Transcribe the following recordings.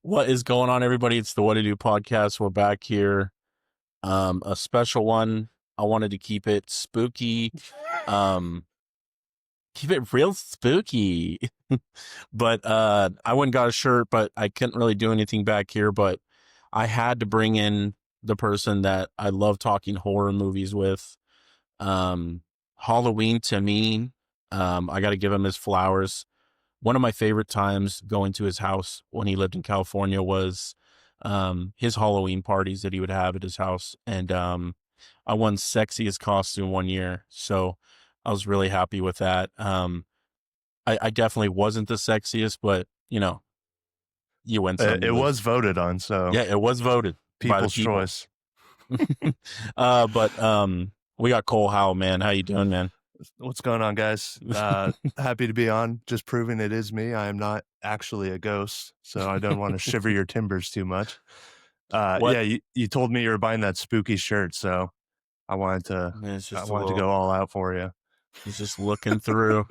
What is going on, everybody? It's the What to Do podcast. We're back here. A special one. I wanted to keep it spooky. Um, keep it real spooky. But I went and got a shirt, but I couldn't really do anything back here. But I had to bring in the person that I love talking horror movies with. Um, Halloween to me, I got to give him his flowers. One of my favorite times going to his house when he lived in California was his Halloween parties that he would have at his house. And I won sexiest costume one year. So I was really happy with that. I definitely wasn't the sexiest, but you win some, It you lose. was voted on, so Yeah, it was voted by the people's people. choice. But we got Cole Howell, man. How you doing, man? What's going on, guys? Happy to be on. Just proving it is me. I am not actually a ghost, so I don't want to shiver your timbers too much. What? Yeah, you told me you were buying that spooky shirt, so I wanted to Man, it's I just a wanted to little. go all out for you. He's just looking through.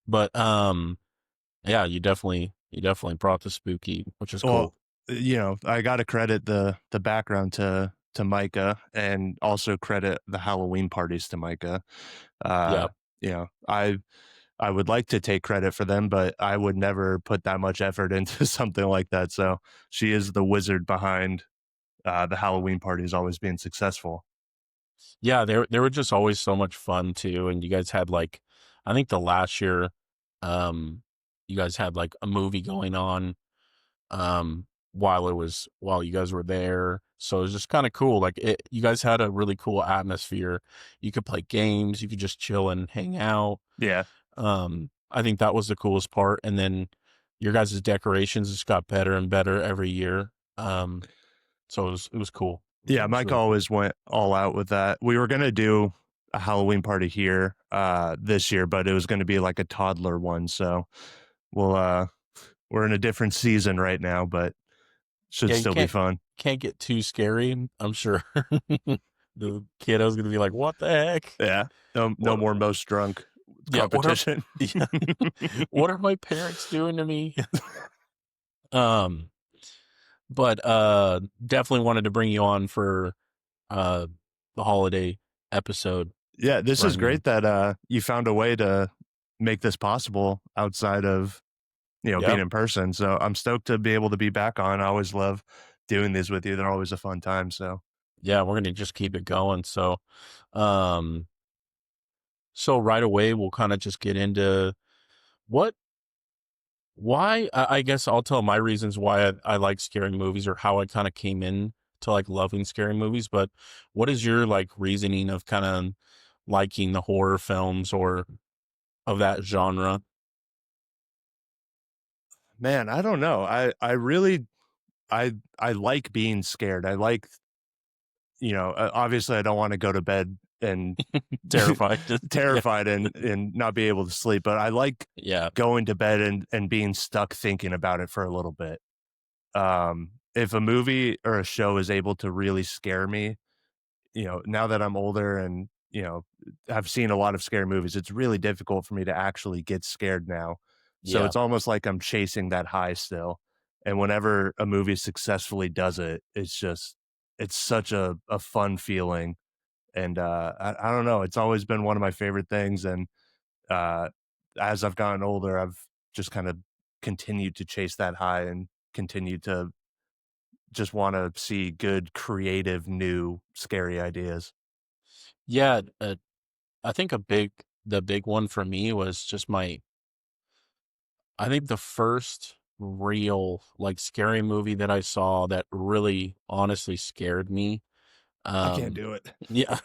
But yeah, you definitely brought the spooky, which is Well, cool. I got to credit the background to Micah, and also credit the Halloween parties to Micah. Yeah. Uh, you know, I would like to take credit for them, but I would never put that much effort into something like that. So she is the wizard behind the Halloween parties always being successful. Yeah, they were just always so much fun too. And you guys had like I think the last year, um, you guys had like a movie going on while you guys were there. So it was just kind of cool. Like you guys had a really cool atmosphere. You could play games, you could just chill and hang out. Yeah. I think that was the coolest part. And then your guys' decorations just got better and better every year. So it was cool. Yeah. It was Micah really cool. always went all out with that. We were going to do a Halloween party here this year, but it was going to be like a toddler one. So we're in a different season right now, but should Yeah, you still be can't fun. can't get too scary. I'm sure the kiddo's gonna be like, "What the heck? Yeah. No What? more most drunk Yeah, what are competition. yeah, what are my parents doing to me?" Um, but definitely wanted to bring you on for uh the holiday episode Yeah, this is right now. great that you found a way to make this possible outside of Yeah, being in person. So I'm stoked to be able to be back on. I always love doing these with you. They're always a fun time. So yeah, we're gonna just keep it going. Um, so right away we'll kind of just get into what why I guess I'll tell my reasons why I like scary movies or how I kind of came in to like loving scary movies. But what is your like reasoning of kind of liking the horror films or of that genre? man, I don't know. I really I like being scared. I like obviously I don't want to go to bed and Terrified. Yeah. terrified and not be able to sleep, but I like Yeah. going to bed and being stuck thinking about it for a little bit. If a movie or a show is able to really scare me, now that I'm older and, have seen a lot of scary movies, it's really difficult for me to actually get scared now. So Yeah. it's almost like I'm chasing that high still. And whenever a movie successfully does it, it's such a fun feeling. And I don't know, it's always been one of my favorite things. And uh, as I've gotten older, I've just kind of continued to chase that high and continue to just want to see good, creative, new, scary ideas. Yeah. I think the big one for me was just I think the first real like scary movie that I saw that really honestly scared me. I can't Um, do it. yeah.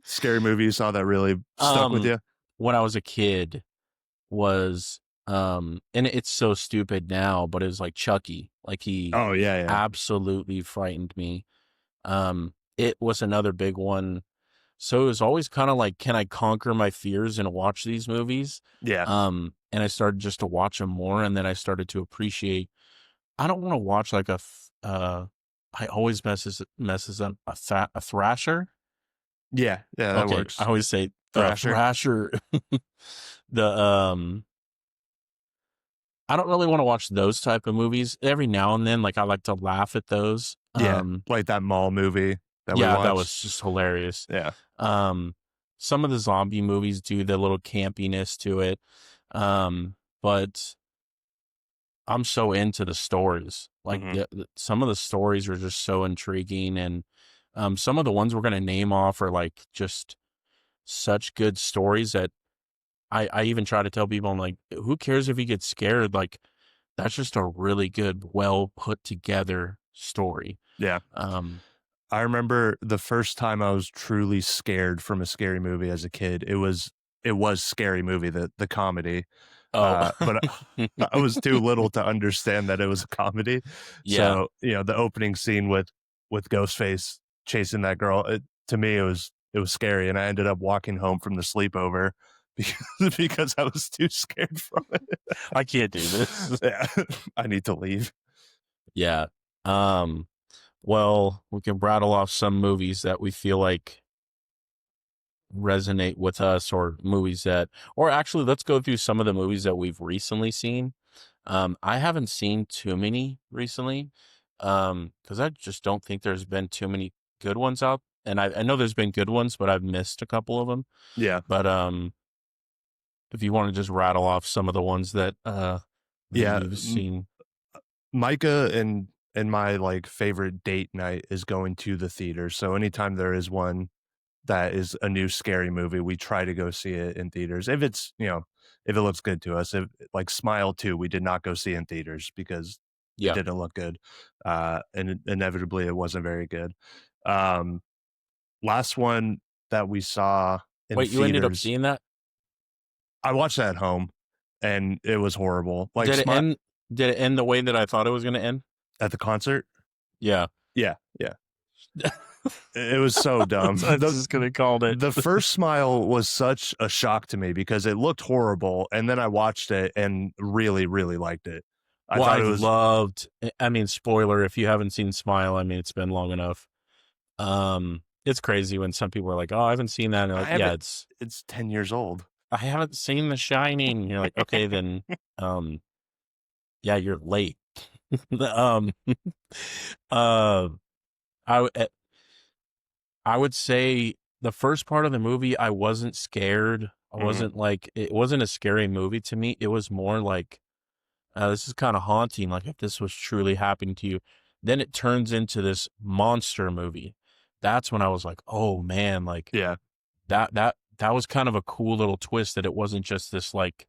Scary movie you saw that really stuck with um, you? when I was a kid was and it's so stupid now, but it was like Chucky. Like he Oh, yeah, yeah. absolutely frightened me. It was another big one. So it was always kind of like, can I conquer my fears and watch these movies? Yeah. And I started just to watch them more, and then I started to appreciate. I don't want to watch like I always messes up a thrasher. Yeah, yeah, that Okay, I works. always say Thrasher. thrasher. The I don't really want to watch those type of movies. Every now and then, like I like to laugh at those. Yeah, like that mall movie that we Yeah, that watched. was just hilarious. Yeah. Um, some of the zombie movies do the little campiness to it. But I'm so into the stories. Like Mhm. some of the stories are just so intriguing, and some of the ones we're gonna name off are like just such good stories that I even try to tell people, I'm like, who cares if you get scared? Like that's just a really good, well put together story. Yeah. Um, I remember the first time I was truly scared from a scary movie as a kid. It was Scary Movie, the comedy. oh, But I was too little to understand that it was a comedy. yeah. So, the opening scene with Ghostface chasing that girl, to me it was scary, and I ended up walking home from the sleepover because I was too scared from it. I can't do this. Yeah. I need to leave. Yeah. Um, well, we can rattle off some movies that we feel like resonate with us, or movies that, or actually let's go through some of the movies that we've recently seen. I haven't seen too many recently, because I just don't think there's been too many good ones out, and I know there's been good ones, but I've missed a couple of them. Yeah. But if you want to just rattle off some of the ones that maybe Yeah. you've seen. Micah and my like favorite date night is going to the theater. So anytime there is one that is a new scary movie, we try to go see it in theaters. If it looks good to us. If like Smile 2, we did not go see in theaters because it Yeah. didn't look good. And inevitably it wasn't very good. Um, Last one that we saw in Wait, you ended up theaters, seeing that? I watched that at home and it was horrible. Like Did it Smile end? Did it end the way that I thought it was going to end? at the concert. Yeah. Yeah, yeah. It was so dumb. So I just could have called it. The first Smile was such a shock to me because it looked horrible, and then I watched it and really, really liked it. I Well, thought I it was loved. I mean, spoiler if you haven't seen Smile. I mean, it's been long enough. It's crazy when some people are like, "Oh, I haven't seen that." And they're I like, "Yeah, haven't it's it's 10 years old. I haven't seen The Shining." And you're like, "Okay, then, um, yeah, you're late." um, uh, I w- eh, I would say the first part of the movie, I wasn't scared. I Mhm. wasn't like it wasn't a scary movie to me. It was more like this is kind of haunting. Like if this was truly happening to you, then it turns into this monster movie. That's when I was like, oh man, like Yeah, that was kind of a cool little twist that it wasn't just this like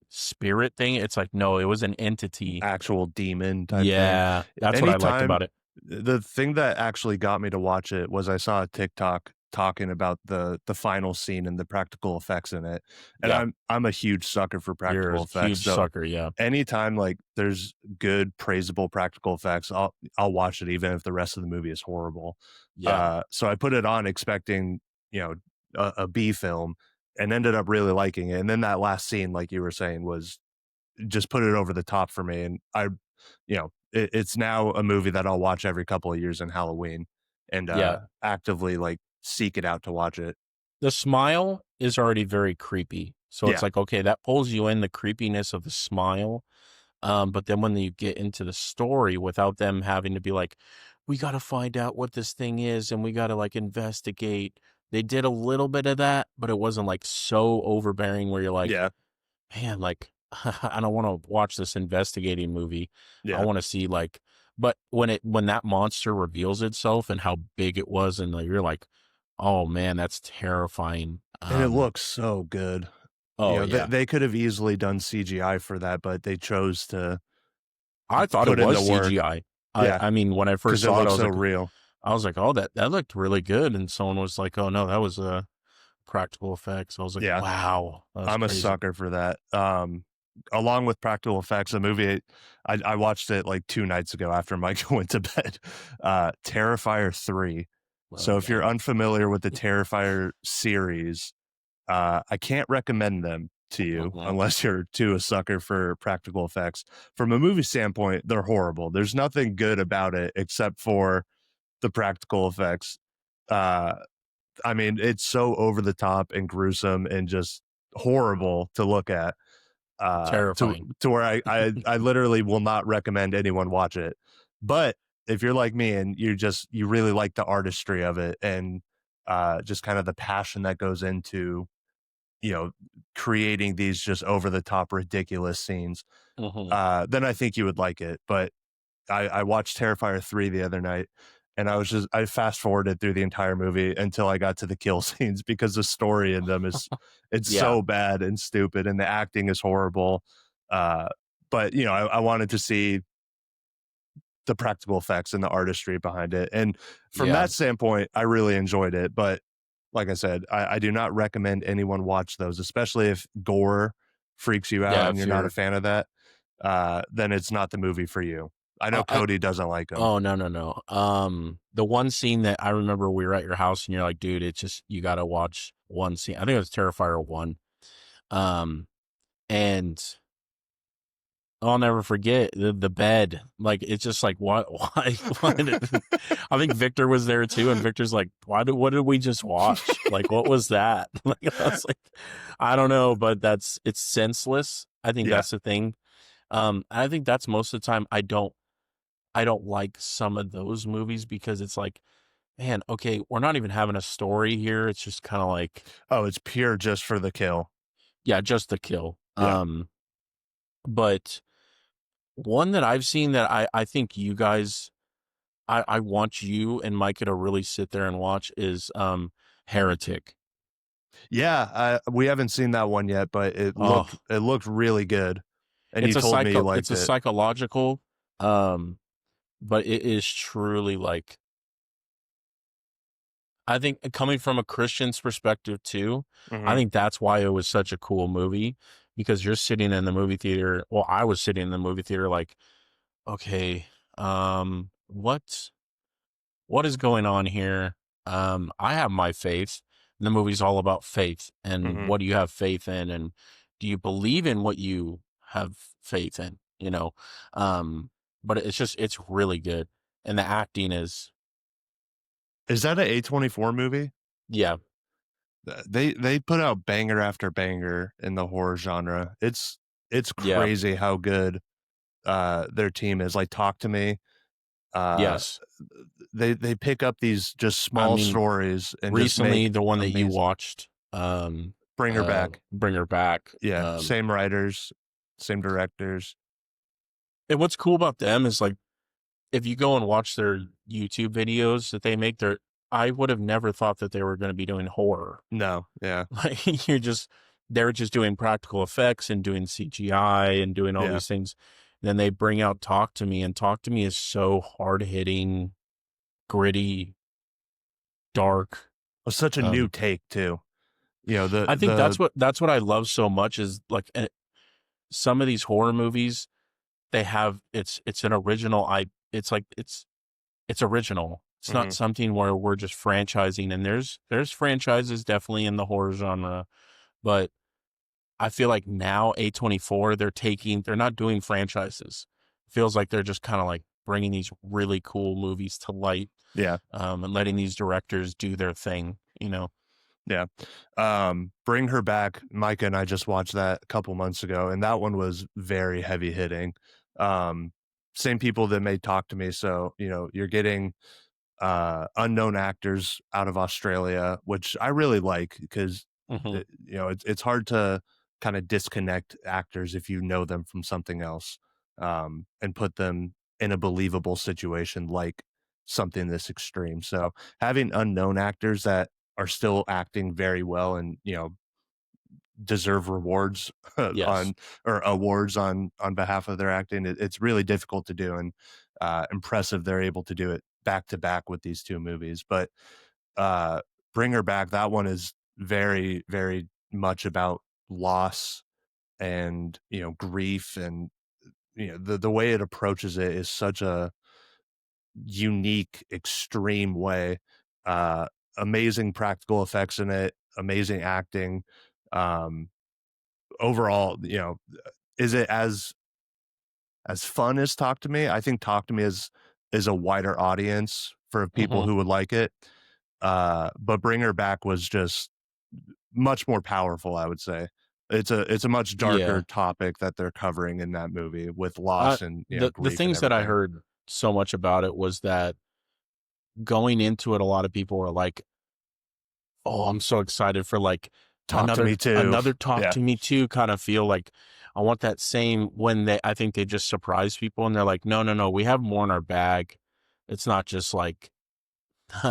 spirit thing. It's like, no, it was an entity. actual demon type thing. Yeah, that's what I liked Anytime about it. the thing that actually got me to watch it was I saw a TikTok talking about the final scene and the practical effects in it, and Yeah, I'm a huge sucker for you're a practical effects, huge so sucker. Yeah, anytime like there's good praisable practical effects, I'll watch it even if the rest of the movie is horrible. yeah, So I put it on expecting, you know, a B film and ended up really liking it. And then that last scene, like you were saying, was just put it over the top for me. And it's now a movie that I'll watch every couple of years in Halloween and yeah. actively like seek it out to watch it. The smile is already very creepy. So it's Yeah. like, okay, that pulls you in, the creepiness of the smile. But then when you get into the story without them having to be like, we got to find out what this thing is and we got to like investigate. They did a little bit of that, but it wasn't like so overbearing where you're like, Yeah. man, like, I don't want to watch this investigating movie. I Yeah. want to see like, but when that monster reveals itself and how big it was, and like, you're like, oh man, that's terrifying. And it looks so good. Oh They, yeah. they could have easily done CGI for that, but they chose to I thought it put in was the work. CGI. Yeah, I mean, when I first because it saw it, looks so real. I was like, oh, that looked really good. And someone was like, oh no, that was practical effects. I was like, Yeah, wow, that was I'm a crazy. sucker for that. Along with practical effects, a movie I watched it like 2 nights ago after Michael went to bed. Terrifier 3. Oh So if yeah. you're unfamiliar with the Terrifier series, I can't recommend them to you Mhm. unless you're too a sucker for practical effects. From a movie standpoint, they're horrible. There's nothing good about it except for the practical effects. Uh, I mean, it's so over the top and gruesome and just horrible to look at. Terrifying. to where I literally will not recommend anyone watch it. But if you're like me and you really like the artistry of it and just kind of the passion that goes into, you know, creating these just over the top ridiculous scenes, Mhm. then I think you would like it. But I watched Terrifier 3 the other night, and I fast forwarded through the entire movie until I got to the kill scenes because the story in them is it's Yeah. so bad and stupid, and the acting is horrible. Uh, but you know, I wanted to see the practical effects and the artistry behind it, and from Yeah. that standpoint, I really enjoyed it. But like I said, I do not recommend anyone watch those, especially if gore freaks you out Yeah, and if you're not a you're fan of that. Then it's not the movie for you. I know I Cody doesn't like them. oh, no, no, no. The one scene that I remember we were at your house and you're like, "Dude, it's just you gotta watch one scene." I think it was Terrifier 1. Um, and I'll never forget the bed. Like, it's just like, what? Why? Why did, I think Victor was there too, and Victor's like, what did we just watch? Like, what was that? Like, I was like, I don't know, but it's senseless. I think Yeah. that's the thing. I think that's most of the time I don't like some of those movies because it's like, man, okay, we're not even having a story here. It's just kind of like, Oh, it's pure just for the kill. yeah, just the kill. Yeah. But one that I've seen that I think you guys, I want you and Micah to really sit there and watch is Heretic. Yeah, we haven't seen that one yet, but Oh, it looked really good. And you told me you it's liked a it. psychological, um, but it is truly like, I think coming from a Christian's perspective too, I Mhm. think that's why it was such a cool movie because you're sitting in the movie theater. Well, I was sitting in the movie theater like, okay, what is going on here? I have my faith. And the movie's all about faith and Mhm. what do you have faith in, and do you believe in what you have faith in? You know, but it's really good, and the acting is Is that a A24 movie? yeah, They put out banger after banger in the horror genre. It's yeah, crazy how good their team is. Like Talk to Me. Uh yes. they pick up these just I small mean, stories and just recently make the one that you amazing. watched, Bring Her Back. Bring Her Back. Yeah, same writers, same directors. And what's cool about them is like if you go and watch their YouTube videos that they make, I would have never thought that they were going to be doing horror. No, yeah. Like they're just doing practical effects and doing CGI and doing all Yeah. these things. Then they bring out Talk to Me, and Talk to Me is so hard hitting, gritty, dark. It's such a new Um, take too. You know, I think the that's what I love so much is like some of these horror movies they have it's an original. It's like it's original. It's not Mhm. something where we're just franchising, and there's franchises definitely in the horror genre, but I feel like now A24 they're not doing franchises. It feels like they're just kind of like bringing these really cool movies to light, Yeah. and letting these directors do their thing. You know. Yeah. Bring Her Back, Micah and I just watched that a couple months ago, and that one was very heavy hitting. Um, Same people that made Talk to Me, so, you know, you're getting, unknown actors out of Australia, which I really like because, Hmm. you know, it's hard to kinda disconnect actors if you know them from something else, and put them in a believable situation like something this extreme. So, having unknown actors that are still acting very well and, you know, deserve rewards Yes. on or awards on behalf of their acting, it's really difficult to do, and, impressive they're able to do it back to back with these 2 movies. But, uh, Bring Her Back, that one is very, very much about loss and, you know, grief and, you know, the way it approaches it is such a unique, extreme way. Uh, Amazing practical effects in it, amazing acting. Um, Overall, you know, is it as fun as Talk to Me? I think Talk to Me is a wider audience for people Hmm. who would like it. But Bring Her Back was just much more powerful, I would say. It's a much darker Yeah. topic that they're covering in that movie with Uh, loss and, the grief and things that I everything. heard so much about it was that going into it, a lot of people were like, "Oh, I'm so excited for like Talk to me too. another talk Yeah. to me too." Kind of feel like I want that same when I think they just surprise people and they're like, "No, no, no, we have more in our bag. It's not just like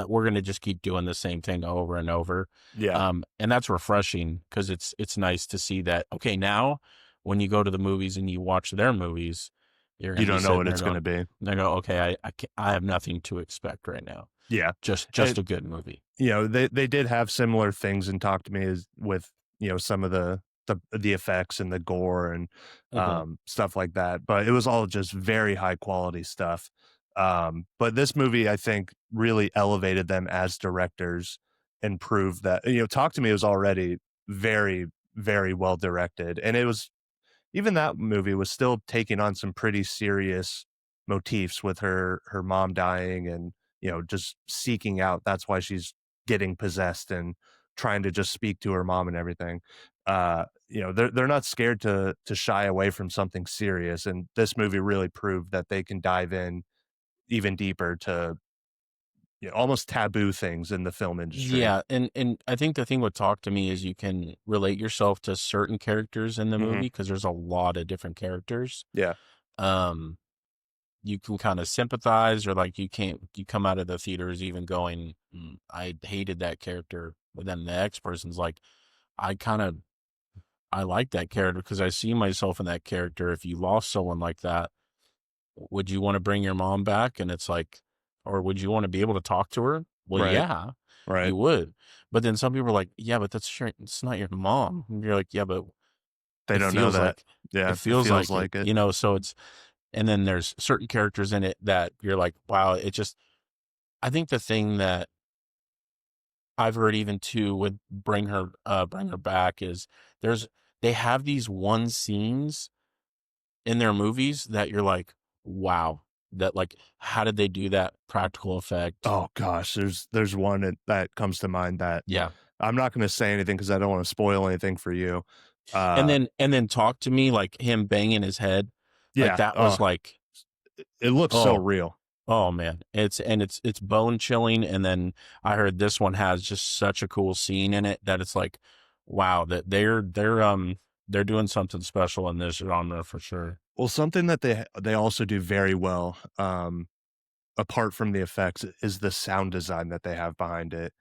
we're gonna just keep doing the same thing over and over." Yeah. And that's refreshing because it's nice to see that. Okay, now when you go to the movies and you watch their movies, you're You gonna be don't know sitting what there it's going, gonna be. they go, okay, I have nothing to expect right now. Yeah. Just And a good movie. they did have similar things and Talk to Me is with, some of the effects and the gore and Uh-huh. stuff like that, but it was all just very high quality stuff. But this movie I think really elevated them as directors and proved that, Talk to Me was already very, very well directed, and it was even that movie was still taking on some pretty serious motifs with her mom dying and, just seeking out. That's why she's getting possessed and trying to just speak to her mom and everything. They're not scared to shy away from something serious, and this movie really proved that they can dive in even deeper to, almost taboo things in the film industry. Yeah, and I think the thing with Talk to Me is you can relate yourself to certain characters in the Mhm. movie because there's a lot of different characters. Yeah. Um, you can kind of sympathize or like you come out of the theaters even going, I hated that character. But then the next person's like, I kind of I like that character because I see myself in that character. If you lost someone like that, would you want to bring your mom back? And it's like, or would you want to be able to talk to her? Well, Right. yeah, Right. you would. But then some people are like, yeah, but it's not your mom. And you're like, yeah, but They it don't know feels that. like Yeah, it it feels feels like it, like it. you know. So it's and then there's certain characters in it that you're like, wow, it just. I think the thing that I've heard even too would bring her back is there's they have these one scenes in their movies that you're like, wow, that like how did they do that practical effect? Oh gosh, there's one that comes to mind that Yeah. I'm not gonna say anything because I don't wanna spoil anything for you. Uh, And then talk to me like him banging his head. Like yeah, that was like, it looks so oh, real. oh man. It's bone chilling. And then I heard this one has just such a cool scene in it that it's like, wow, that they're doing something special in this genre for sure. Well, something that they also do very well, apart from the effects, is the sound design that they have behind it.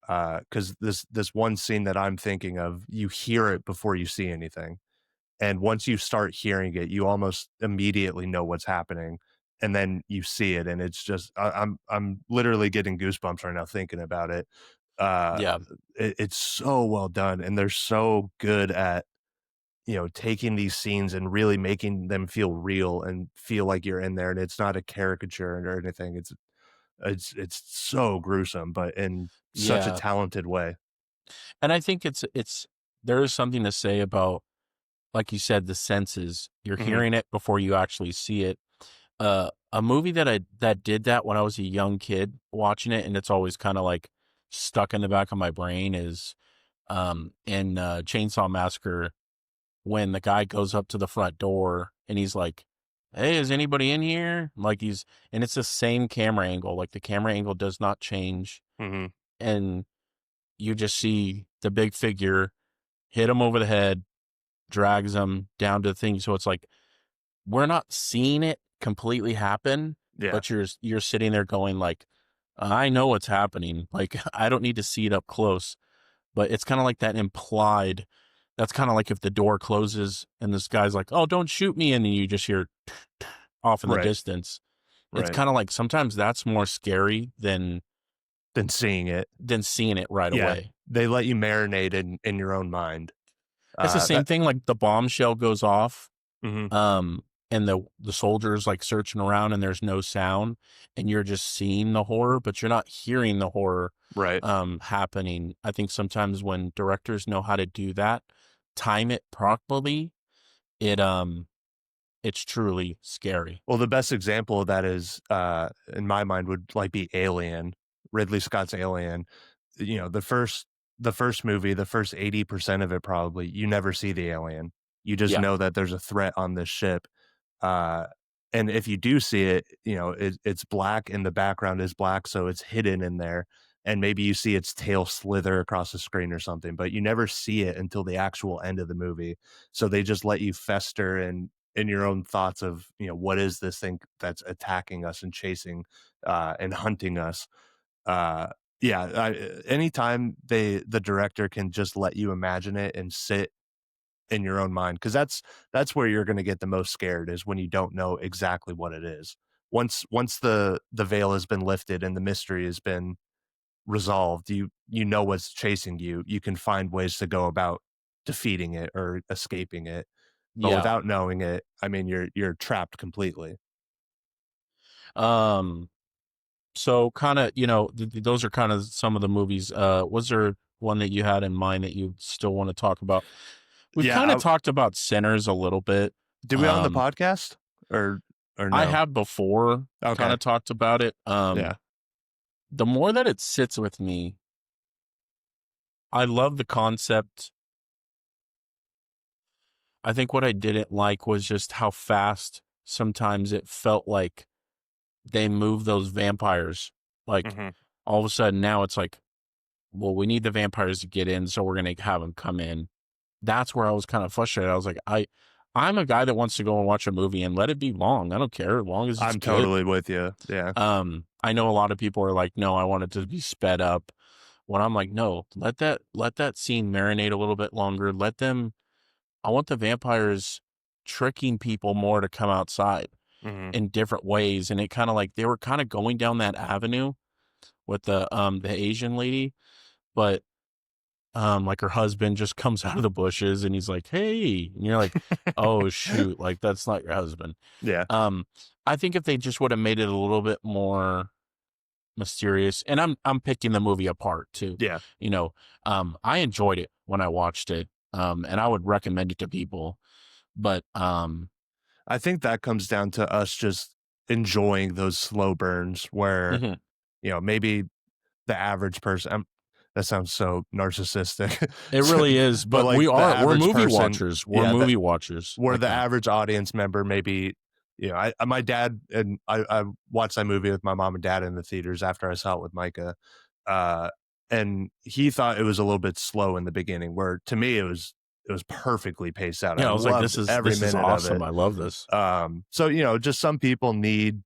Because this one scene that I'm thinking of, you hear it before you see anything. And once you start hearing it, you almost immediately know what's happening, and then you see it, and it's just I'm literally getting goosebumps right now thinking about it. Uh, Yeah. it's so well done, and they're so good at, taking these scenes and really making them feel real and feel like you're in there, and it's not a caricature or anything. It's so gruesome, but in such a Yeah. talented way. And I think it's there is something to say about, like you said, the senses. You're Mhm. hearing it before you actually see it. A movie that did that when I was a young kid watching it, and it's always kind of like stuck in the back of my brain is in Chainsaw Massacre when the guy goes up to the front door and he's like, "Hey, is anybody in here?" Like and it's the same camera angle. Like the camera angle does not change, Mhm. and you just see the big figure hit him over the head, drags him down to the thing. So it's like we're not seeing it completely happen, Yeah. but you're sitting there going like, I know what's happening. Like I don't need to see it up close, but it's kind of like that implied. That's kind of like if the door closes and this guy's like, "Oh, don't shoot me," and then you just hear off in the Right. distance. It's Right. kind of like sometimes that's more scary Than seeing it. than seeing it right Yeah. away. They let you marinate in your own mind. It's the same That thing. Like the bombshell goes off, Mhm. and the soldiers like searching around and there's no sound and you're just seeing the horror but you're not hearing the horror Right. happening. I think sometimes when directors know how to do that, time it properly, it it's truly scary. Well, the best example of that is, in my mind, would, like, be Alien, Ridley Scott's Alien. The first the first movie, the first 80% of it probably, you never see the alien. You just Yeah. know that there's a threat on this ship. Uh, and if you do see it, it's black and the background is black, so it's hidden in there. And maybe you see its tail slither across the screen or something, but you never see it until the actual end of the movie. So they just let you fester in your own thoughts of, what is this thing that's attacking us and chasing and hunting us. Uh, yeah, anytime the director can just let you imagine it and sit in your own mind, because that's where you're going to get the most scared, is when you don't know exactly what it is. Once the veil has been lifted and the mystery has been resolved, you know what's chasing you. You can find ways to go about defeating it or escaping it. But Yeah. without knowing it, I mean, you're trapped completely. Um, so kind of, those are kind of some of the movies. Was there one that you had in mind that you still want to talk about? We've Yeah, kind of talked about Sinners a little bit. did we on the Um, podcast or I no? have before kind Okay, of talked about it. yeah. The more that it sits with me, I love the concept. I think what I didn't like was just how fast sometimes it felt like they moved those vampires. Like Hmm. all of a sudden now it's like, well, we need the vampires to get in, so we're gonna have them come in. That's where I was kind of frustrated. I was like, I'm a guy that wants to go and watch a movie and let it be long. I don't care as long as it's I'm good. totally with you. Yeah. I know a lot of people are like, no, I want it to be sped up. When I'm like, no, let that scene marinate a little bit longer. Let them. I want the vampires tricking people more to come outside Hmm. in different ways, and it kind of like they were kind of going down that avenue with the Asian lady, but like her husband just comes out of the bushes and he's like, "Hey," and you're like, "Oh shoot, like that's not your husband." Yeah. Um, I think if they just would have made it a little bit more mysterious, and I'm picking the movie apart too. Yeah. You know, I enjoyed it when I watched it, and I would recommend it to people. But I think that comes down to us just enjoying those slow burns where, mhm, maybe the average person, that sounds so narcissistic. it really is. But But like the we're average movie person, watchers. We're yeah, that movie watchers where like the that. average audience member maybe, my dad and I watched that movie with my mom and dad in the theaters after I saw it with Micah. Uh, and he thought it was a little bit slow in the beginning, where to me it was perfectly paced out. I Yeah, I was like, loved every this is minute of awesome. it. I love this. So just some people need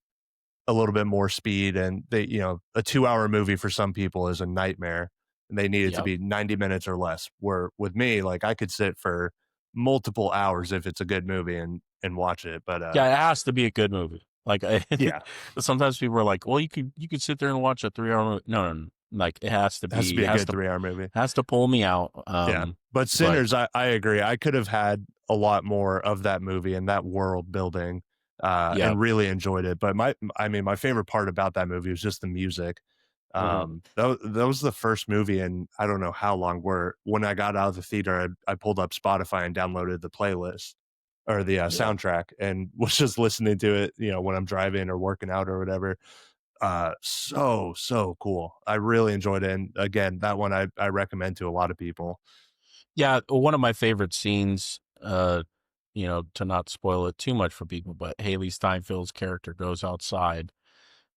a little bit more speed, and a 2-hour movie for some people is a nightmare, and they need it to Yep. be 90 minutes or less. Where with me, like, I could sit for multiple hours if it's a good movie and watch it. But Yeah, it has to be a good movie. Like yeah, sometimes people are like, "Well, you could sit there and watch a 3 hour movie." No, no, no. Like it has to it has to be be a good 3-hour movie. has to pull me out. Yeah. But But Sinners, I agree. I could have had a lot more of that movie and that world building, yeah. and really enjoyed it. But my favorite part about that movie was just the music. Hmm. That was the first movie in I don't know how long, where when I got out of the theater, I pulled up Spotify and downloaded the playlist or the Yeah. soundtrack, and was just listening to it, when I'm driving or working out or whatever. So cool. I really enjoyed it. And again, that one I recommend to a lot of people. Yeah, one of my favorite scenes, to not spoil it too much for people, but Haley Steinfeld's character goes outside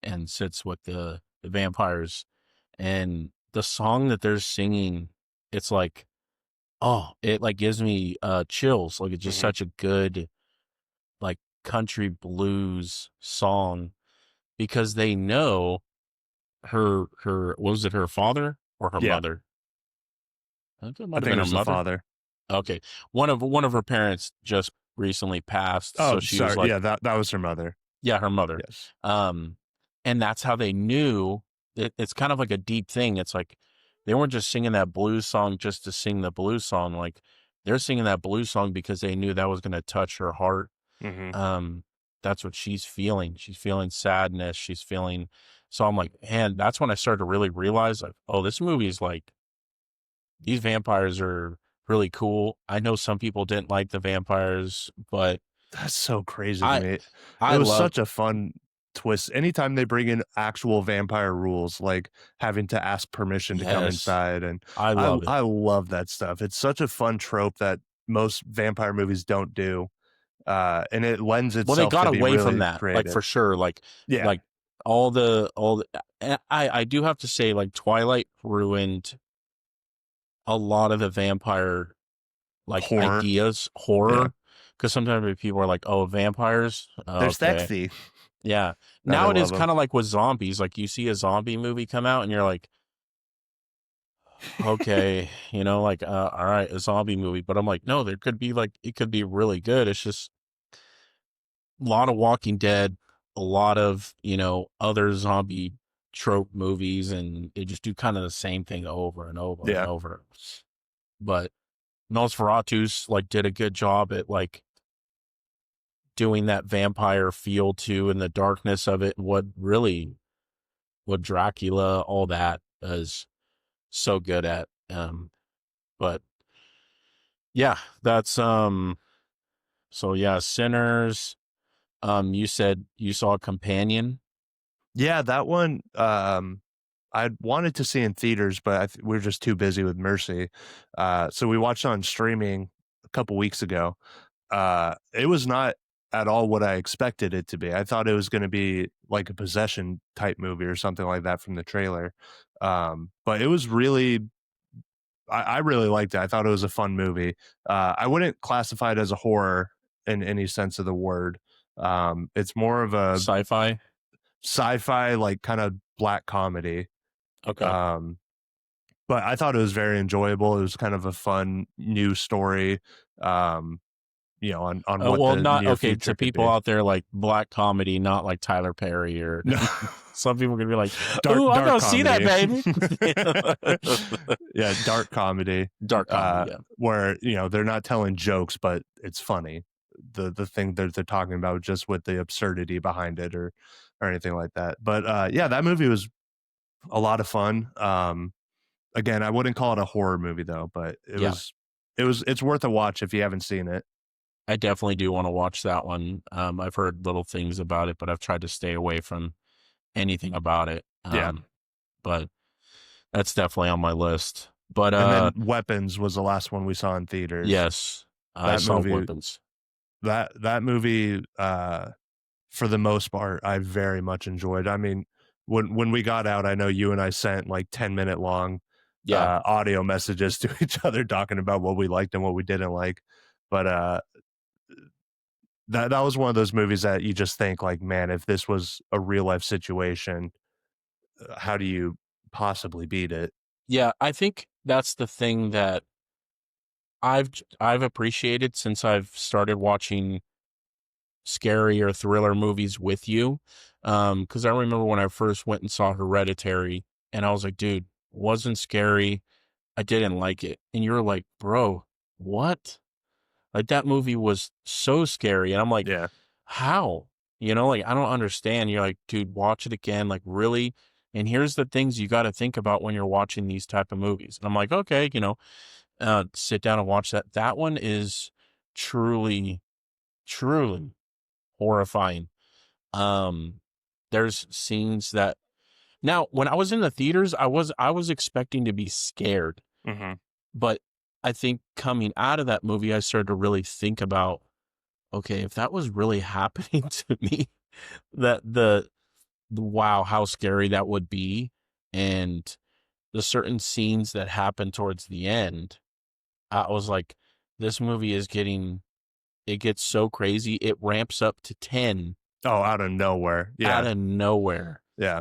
and sits with the vampires, and the song that they're singing, it's like, oh, it like gives me chills. Like it's just Hmm. such a good like country blues song because they know her what was it, her father or her Yeah, mother? I think it I might have think been it her was the mother. father. Okay. One of her parents just recently passed, Oh, so she was sorry. like, Yeah, that was her mother. yeah, her mother. Yes. Um, and that's how they knew. It's kind of like a deep thing. It's like they weren't just singing that blues song just to sing the blues song. Like they're singing that blues song because they knew that was going to touch her heart. Hmm. Um, that's what she's feeling. She's feeling sadness. She's feeling. So I'm like, man, that's when I started to really realize, like, oh, this movie is like these vampires are really cool. I know some people didn't like the vampires, but That's so crazy to I me. It I was love such a fun. twists. Anytime they bring in actual vampire rules, like having to ask permission to come Yes, inside, and I love it. I love that stuff. It's such a fun trope that most vampire movies don't do, and it lends Well, they itself got to be away from really that, like creative. for sure. Yeah, Like all the. I do have to say, like Twilight ruined a lot of the vampire like horror. ideas, Yeah, horror, because sometimes people are like, "Oh, vampires, they're okay, sexy, yeah." and I Now it love is them. kind of like with zombies. Like you see a zombie movie come out, and you're like, "Okay, like all right, a zombie movie." But I'm like, no, there could be like it could be really good. It's just a lot of Walking Dead, a lot of other zombie trope movies, and they just do kind of the same thing over and over and Yeah, over. But Nosferatu's like did a good job at like doing that vampire feel too, and the darkness of it, and what Dracula, all that is so good at. But yeah, that's so yeah, Sinners. You said you saw Companion. yeah, that one. I wanted to see in theaters, but we were just too busy with Mercy. So we watched on streaming a couple weeks ago. It was not at all what I expected it to be. I thought it was going to be like a possession type movie or something like that from the trailer. But it was really, I really liked it. I thought it was a fun movie. I wouldn't classify it as a horror in any sense of the word. It's more of a Sci-fi. sci-fi, like kind of black comedy. Okay. Um, but I thought it was very enjoyable. It was kind of a fun new story, um, on what Well, the not near okay future to could people be. out there, like black comedy, not like Tyler Perry or No, some people are gonna be like, dark "Ooh, I'll dark go see that, comedy. baby." Yeah, dark comedy, Dark comedy, yeah, where they're not telling jokes, but it's funny. The thing that they're talking about, just with the absurdity behind it, or anything like that. But yeah, that movie was a lot of fun. Again, I wouldn't call it a horror movie though, but yeah. it's worth a watch if you haven't seen it. I definitely do want to watch that one. I've heard little things about it, but I've tried to stay away from anything about it. Yeah. But that's definitely on my list. But And then Weapons was the last one we saw in theaters. yes, I That saw movie Weapons. that movie for the most part I very much enjoyed. I mean, when we got out, I know you and I sent like 10-minute long Yeah, audio messages to each other talking about what we liked and what we didn't like. But that was one of those movies that you just think like, man, if this was a real life situation, how do you possibly beat it? yeah. I think that's the thing that I've appreciated since I've started watching scary or thriller movies with you. Because I remember when I first went and saw Hereditary, and I was like, dude, wasn't scary. I didn't like it. And you were like, bro, what? Like that movie was so scary. And I'm like, Yeah. how? Like I don't understand. You're like, dude, watch it again. Like, really? And here's the things you got to think about when you're watching these type of movies. And I'm like, okay, sit down and watch that. That one is truly, truly horrifying. Um, there's scenes that now when I was in the theaters, I was expecting to be scared, Hmm. but I think coming out of that movie, I started to really think about, okay, if that was really happening to me, that the wow, how scary that would be, and the certain scenes that happen towards the end, I was like, this movie is it gets so crazy, it ramps up to 10 Oh, out of nowhere. out Yeah. of nowhere. Yeah.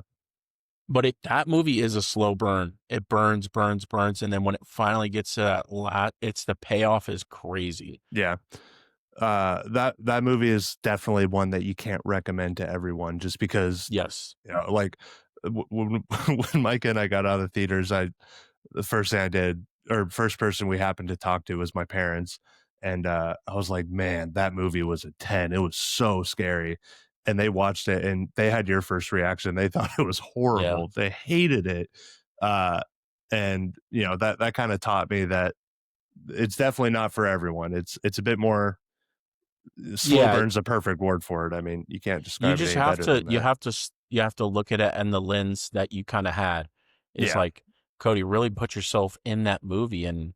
But that movie is a slow burn. It burns, burns, burns, and then when it finally gets to that lot, it's the payoff is crazy. Yeah. That movie is definitely one that you can't recommend to everyone, just because, Yes. like when when Micah and I got out of the theaters, the first thing I did, or first person we happened to talk to, was my parents. And I was like, man, that movie was a 10. It was so scary. And they watched it and they had your first reaction. They thought it was Yeah. horrible. They hated it. Uh, and that kind of taught me that it's definitely not for everyone. It's a bit more Slow Yeah, burn's a perfect word for it. I mean, you can't you describe it just any have better than to that. you have to look at it in the lens that you kind of had. It's Yeah, like, Cody, really put yourself in that movie, and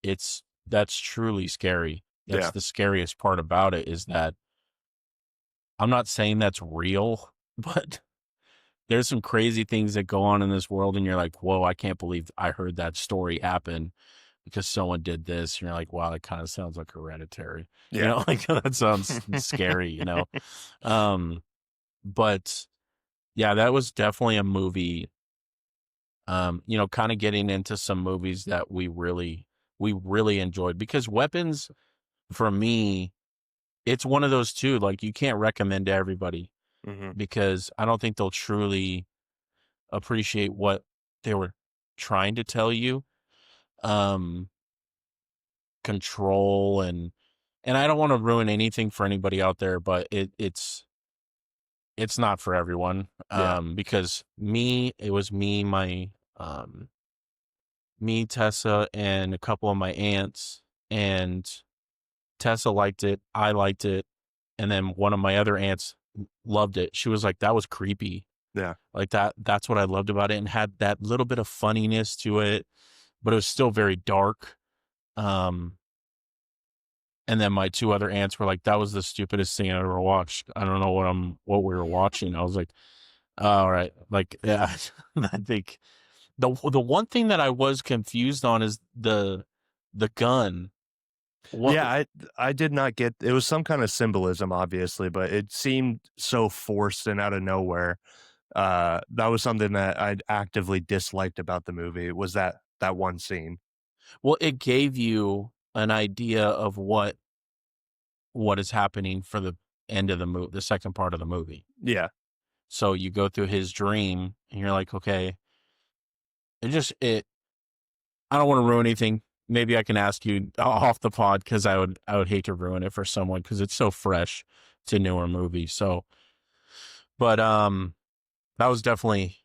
that's truly scary. That's yeah, the scariest part about it, is that I'm not saying that's real, but there's some crazy things that go on in this world, and you're like, whoa, I can't believe I heard that story happen because someone did this. And you're like, wow, that kind of sounds like Hereditary. You yeah. know, like that sounds scary, you know? Um, but yeah, that was definitely a movie, kind of getting into some movies that we really enjoyed, because Weapons, for me, it's one of those too, like you can't recommend to everybody, hmm because I don't think they'll truly appreciate what they were trying to tell you. Um, Control, and I don't want to ruin anything for anybody out there, but it's not for everyone. Yeah, Because it was um me, Tessa, and a couple of my aunts, and Tessa liked it, I liked it, and then one of my other aunts loved it. She was like, that was creepy. yeah. Like that's what I loved about it, and had that little bit of funniness to it, but it was still very dark. Um, and then my two other aunts were like, that was the stupidest thing I ever watched. I don't know what we were watching. I was like, all right. Like, yeah, I think the one thing that I was confused on is the gun. What Yeah, I did not get it was some kind of symbolism, obviously, but it seemed so forced and out of nowhere. That was something that I'd actively disliked about the movie, was that one scene. well, it gave you an idea of what is happening for the end of the second part of the movie. Yeah. So you go through his dream, and you're like, okay, it I don't want to ruin anything. Maybe I can ask you off the pod, because I would hate to ruin it for someone, because it's so fresh. It's a newer movie. So, but that was definitely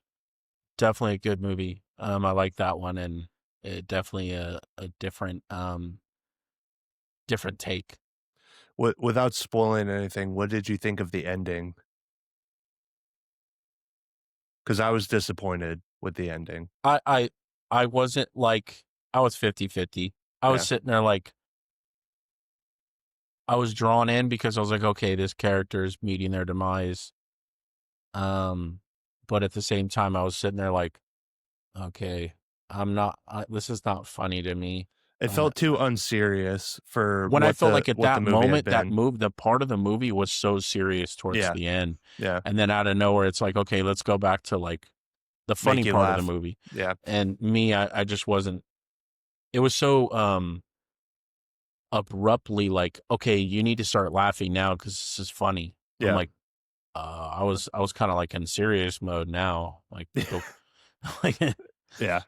a good movie. I like that one, and it definitely a different take. Without spoiling anything, what did you think of the ending? Because I was disappointed with the ending. I I I wasn't like, I was 50-50. I was Yeah. sitting there like, I was drawn in, because I was like, okay, this character is meeting their demise. Um, but at the same time, I was sitting there like, okay, this is not funny to me. It felt too unserious for When I felt like at what the that movie had moment, been. the part of the movie was so serious towards Yeah, the end. yeah. And then out of nowhere, it's like, okay, let's go back to like the Make funny you part of the laugh. movie. Yeah, And me, I just wasn't, it was so, abruptly like, okay, you need to start laughing now, because this is funny. I'm yeah. like, I was kind of like in serious mode now. Like, like, Yeah,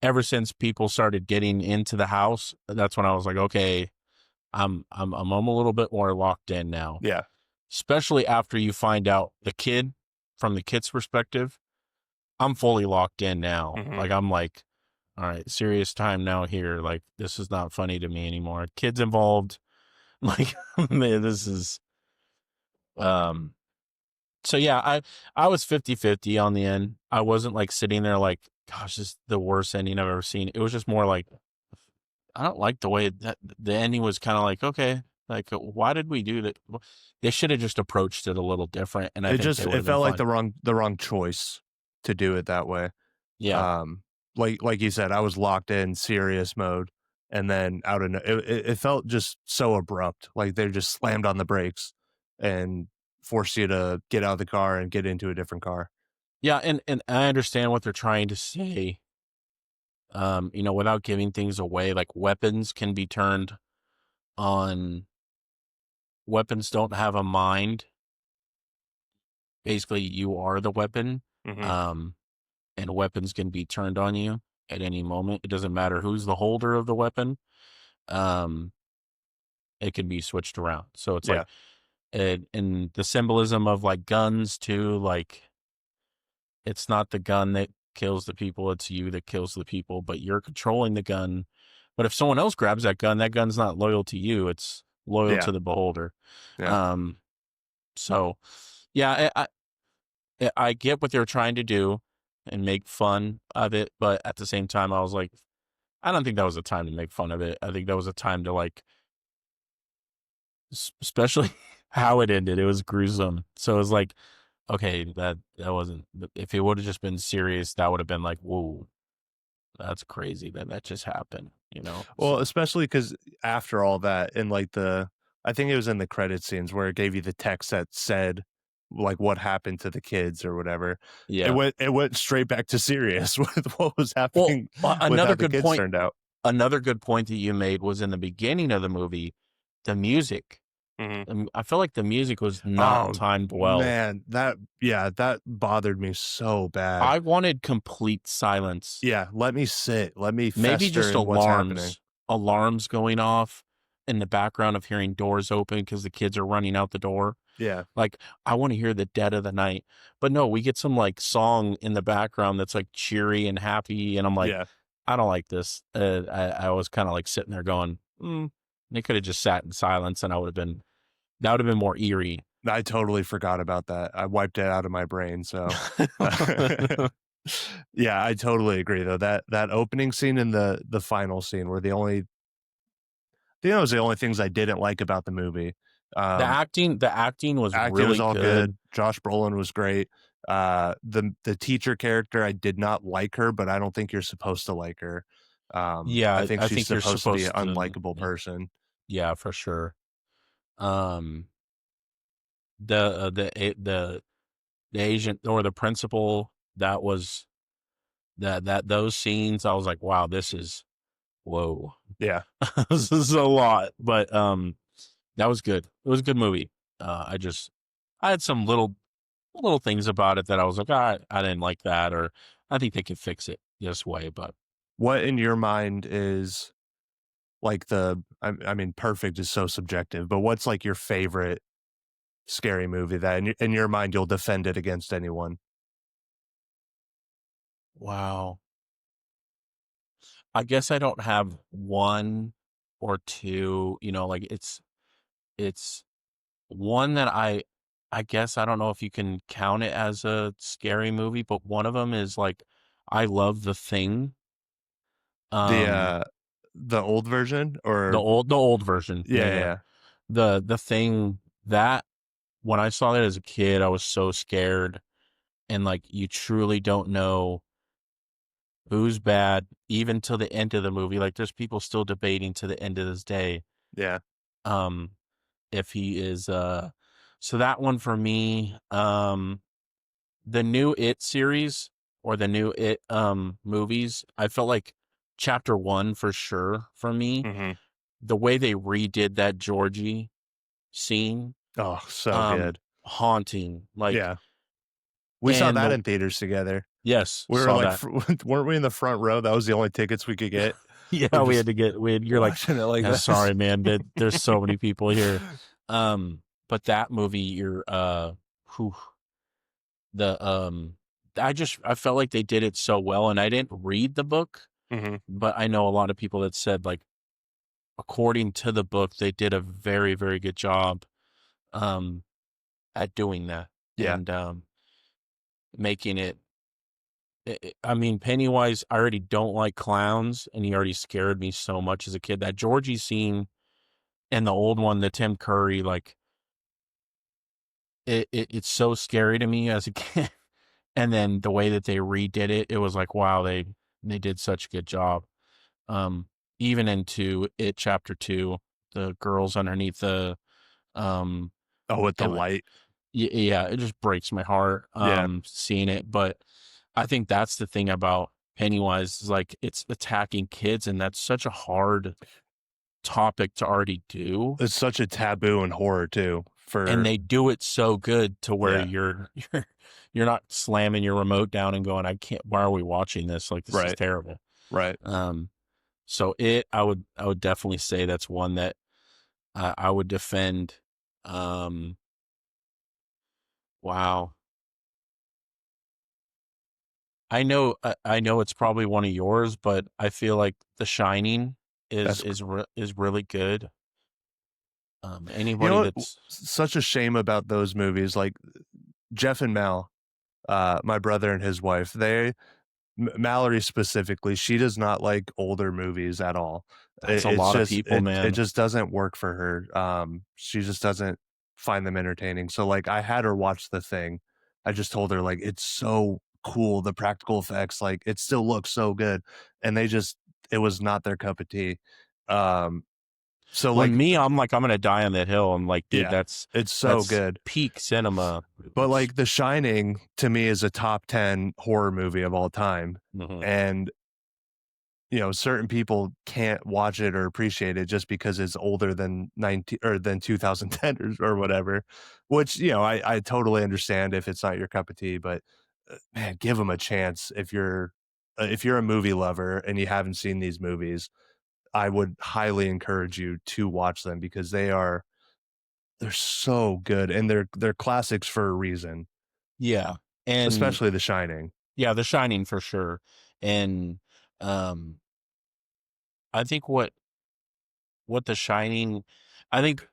ever since people started getting into the house, that's when I was like, okay, I'm a little bit more locked in now. yeah. Especially after you find out from the kid's perspective, I'm fully locked in now. Mhm. Like, I'm like, all right, serious time now here. Like, this is not funny to me anymore. Kids involved. Like, man, this is um so yeah, I was 50-50 on the end. I wasn't like sitting there like, gosh, this is the worst ending I've ever seen. It was just more like, I don't like the way that the ending was kind of like, okay, like, why did we do that? They should have just approached it a little different, and I think they would It have been felt like fine. the wrong choice to do it that way. Yeah. Um, like you said, I was locked in serious mode, and then out of it felt just so abrupt. Like they just slammed on the brakes and forced you to get out of the car and get into a different car. Yeah, and I understand what they're trying to say. Without giving things away, like on weapons don't have a mind. Basically, you are the weapon. hmm Um, and weapons can be turned on you at any moment. It doesn't matter who's the holder of the weapon. Um, it can be switched around. So it's Yeah, like, and the symbolism of like guns too, like, it's not the gun that kills the people, it's you that kills the people, but you're controlling the gun. But if someone else grabs that gun, that gun's not loyal to you. It's loyal Yeah. to the beholder. Yeah. Um, so yeah, I get what they're trying to do and make fun of it, but at the same time, I was like, I don't think that was a time to make fun of it. I think that was a time to like, especially how it ended. It was gruesome. So it was like, okay, that wasn't. If it would have just been serious, that would have been like, whoa, that's crazy that that just happened. You know? Well, So especially because after all that, in like I think it was in the credit scenes where it gave you the text that said like what happened to the kids or whatever. yeah. It went straight back to serious with what was Well, happening with how another the good kids point. turned out. Another good point that you made was in the beginning of the movie, the music. Mhm. I feel like the music was not Oh timed well. man, that bothered me so bad. I wanted complete silence. Yeah, let me sit, let me Maybe fester just in what's happening. alarms going off in the background of hearing doors open because the kids are running out the door. Yeah, Like, I want to hear the dead of the night. But no, we get some like song in the background that's like cheery and happy. And I'm like, yeah. I don't like this. I was kind of like sitting there going, they could have just sat in silence and that would have been more eerie. I totally forgot about that. I wiped it out of my brain, so yeah, I totally agree though. That opening scene and the final scene were the only those are the only things I didn't like about the movie. Um, The acting was Acting was really all good. good. Josh Brolin was great. The teacher character, I did not like her, but I don't think you're supposed to like her. I Yeah, think I she's think you're supposed to be an supposed to. unlikable person. Yeah, for sure. Um, the agent or the principal that was that those scenes, I was like, wow, this is whoa, Yeah. this is a lot. But that was good. It was a good movie. I had some little things about it that I was like, I didn't like that, or I think they could fix it this way. But What in your mind is like I mean, perfect is so subjective, but what's like your favorite scary movie that in your mind you'll defend it against anyone? wow, I guess I don't have one or two. You know, like it's one that I guess I don't know if you can count it as a scary movie, but one of them is like I love The Thing. The Um, the old version or the old version. yeah, Yeah, yeah, yeah. yeah. The Thing that when I saw that as a kid, I was so scared and like you truly don't know who's bad even till the end of the movie. Like there's people still debating to the end of this day. Yeah. Um, if he is so that one for me, the new It series or the new It movies, I felt like chapter 1 for sure for me. Mhm. The way they redid that Georgie scene, Oh, so good. haunting. Like Yeah. We saw and that the in theaters together. yes, We were saw like that. weren't we in the front row? That was the only tickets we could get. We're Yeah, just you're like, watching it like yeah, this. sorry, man, there's so many people here. But that movie, whew, the I felt like they did it so well, and I didn't read the book, Mhm. but I know a lot of people that said like according to the book, they did a very, very good job um at doing that Yeah. and making it. I mean, Pennywise, I already don't like clowns, and he already scared me so much as a kid. That Georgie scene and the old one, the Tim Curry, like it's so scary to me as a kid. And then the way that they redid it, it was like, wow, they did such a good job. Um, even into it chapter 2, the girls underneath the um Oh, with the am I- light. yeah, it just breaks my heart Yeah. seeing it. But I think that's the thing about Pennywise is like it's attacking kids, and that's such a hard topic to already do. It's such a taboo in horror too And for they do it so good to where yeah. you're not slamming your remote down and going, I can't, why are we watching this? Like this is Right. terrible. Right. Um so I would definitely say that's one that I would defend. Um wow. I know it's probably one of yours, but I feel like The Shining That's is really good. You Anybody know what? that's Such a shame about those movies, like Jeff and Mal, my brother and his wife. Mallory specifically, she does not like older movies at all. that's a lot of people, It man. just doesn't work for her. She just doesn't find them entertaining. So like I had her watch The Thing. I just told her like it's so cool, the practical effects, like it still looks so good. And it was not their cup of tea. Um so When like me, I'm like, I'm gonna die on that hill. I'm like, dude, yeah, it's so that's good. peak cinema. But like The Shining to me is a top 10 horror movie of all time. Mhm. And certain people can't watch it or appreciate it just because it's older than 19 or than 2010 or whatever, which, I totally understand if it's not your cup of tea, but man, give them a chance. If you're a movie lover and you haven't seen these movies, I would highly encourage you to watch them because they're so good and they're classics for a reason, Yeah, and especially The Shining. yeah, The Shining for sure. And um, I think what The Shining, I think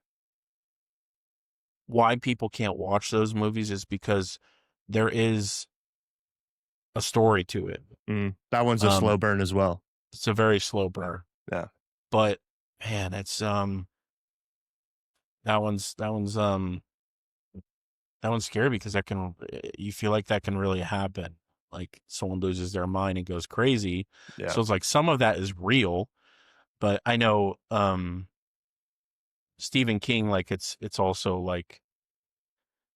why people can't watch those movies is because there is a story to it. That one's a slow Um, burn as well. it's a very slow burn, Yeah. but man, it's that one's that one's scary because you feel like that can really happen. Like someone loses their mind and goes crazy. Yeah. So it's like some of that is real, but I know Stephen King, like it's also like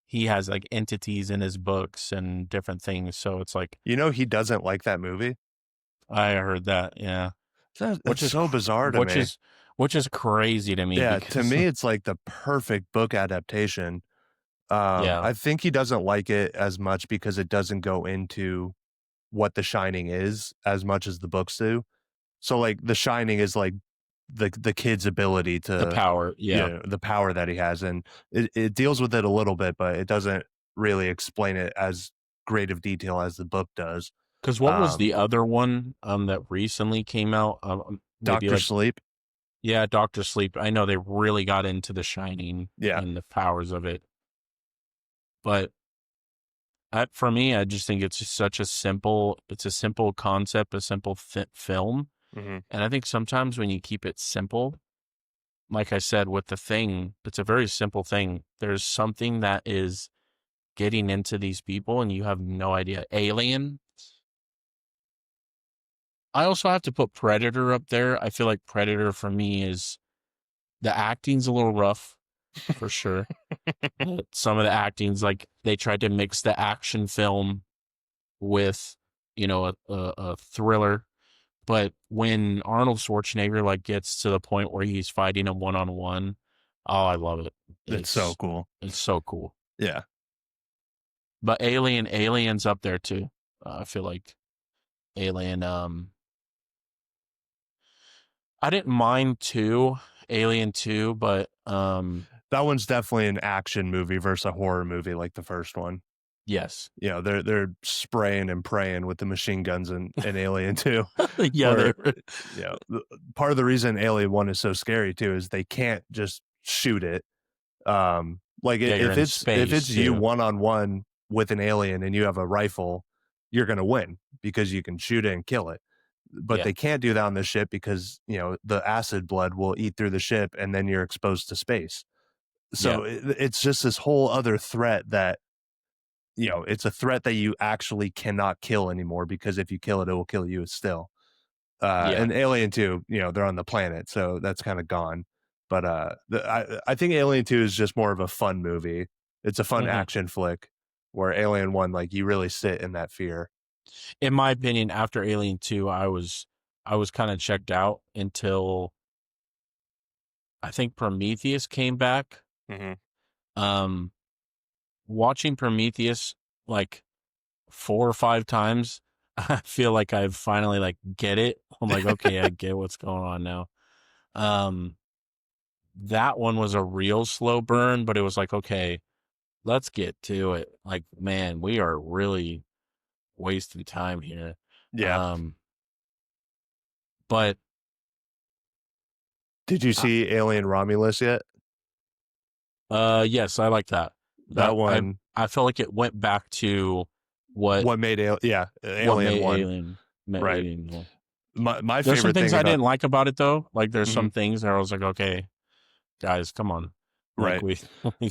he has like entities in his books and different things. So it's like He doesn't like that movie. I heard that, yeah, That's so bizarre to which me. is crazy to me Yeah, to because me, it's like the perfect book adaptation. yeah, I think he doesn't like it as much because it doesn't go into what The Shining is as much as the books do. So, like, The Shining is like the kid's ability the to, power, yeah. the power that he has, and it deals with it a little bit, but it doesn't really explain it as great of detail as the book does. Because what was Um, the other one that recently came out? Maybe Doctor like Sleep, yeah, Doctor Sleep. I know they really got into The Shining yeah, and the powers of it, but for me, I just think it's just it's a simple concept, a simple film, hmm and I think sometimes when you keep it simple, like I said with The Thing, it's a very simple thing. There's something that is getting into these people, and you have no idea. Alien. I also have to put Predator up there. I feel like Predator for me is the acting's a little rough for sure. Some of the acting's like they tried to mix the action film with, a thriller. But when Arnold Schwarzenegger like gets to the point where he's fighting him one on one, oh, I love it. it's so cool. It's so cool. Yeah. But Alien's up there too. I feel like Alien. I didn't mind Alien 2, but That one's definitely an action movie versus a horror movie like the first one. yes. They're spraying and praying with the machine guns in Alien 2, Yeah, they where, were. part of the reason Alien 1 is so scary too is they can't just shoot it. Like Yeah, you're if in it's space you too. one-on-one with an alien and you have a rifle, you're gonna win because you can shoot it and kill it. But Yeah. they can't do that on the ship because, the acid blood will eat through the ship and then you're exposed to space. Yeah. So it's just this whole other threat that, it's a threat that you actually cannot kill anymore because if you kill it, it will kill you still. Yeah. And Alien 2, they're on the planet, so that's kind of gone. But I think Alien 2 is just more of a fun movie. It's a fun Mhm. action flick where Alien 1, like you really sit in that fear. In my opinion, after Alien 2, I was kind of checked out until I think Prometheus came back. hmm Um, Watching Prometheus like 4 or 5 times, I feel like I've finally like get it. I'm like, okay, I get what's going on now. Um, that one was a real slow burn, but it was like, okay, let's get to it. Like, man, we are really wasting time here. Yeah. Um, but Did you I, see Alien Romulus yet? Yes, I like that. That one, I felt like it went back to what what made what Alien made one, right? Alien one. My There's some favorite things thing I about didn't like about it though. Like there's mhm, some things that I was like, okay, guys, come on. Like right, we we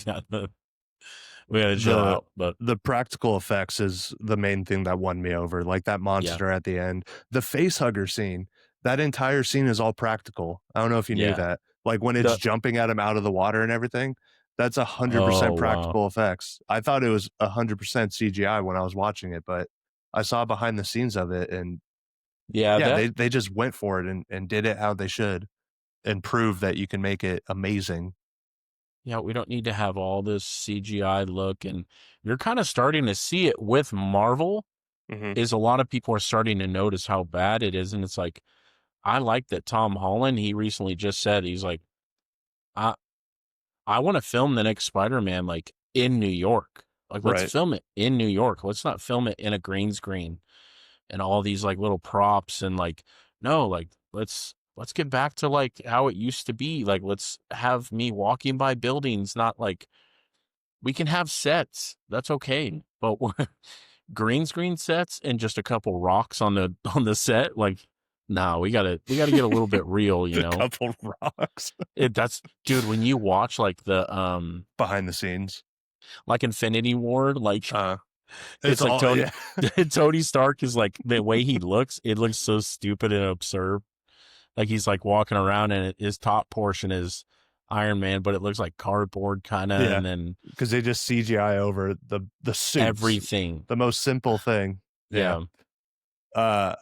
gotta chill the out. But the practical effects is the main thing that won me over. Like that yeah, monster at the end, the face hugger scene. That entire scene is all practical. I don't know if you knew yeah. that. Like when it's The jumping at him out of the water and everything, that's oh 100% wow. practical effects. I thought it was 100% CGI when I was watching it, but I saw behind the scenes of it, and Yeah, yeah, that they just went for it and did it how they should and proved that you can make it amazing. yeah, we don't need to have all this CGI look, and you're kind of starting to see it with Marvel. Mhm. Is a lot of people are starting to notice how bad it is, and it's like I like that Tom Holland. He recently just said he's like, I I want to film the next Spider-Man like in New York. Like let's Right. film it in New York. Let's not film it in a green screen and all these like little props and like no, like let's get back to like how it used to be. Like let's have me walking by buildings, not like we can have sets. That's okay. But green screen sets and just a couple rocks on the on the set, like no, we gotta get a little bit real, you A know. couple rocks It that's dude, when you watch like the behind the scenes. like Infinity War, like Uh, it's it's like all Tony yeah. Tony Stark is like the way he looks, it looks so stupid and absurd. Like he's like walking around and his top portion is Iron Man, but it looks like cardboard kind of, Yeah, and then because they just CGI over the suits, everything. the most simple thing. Yeah. Yeah.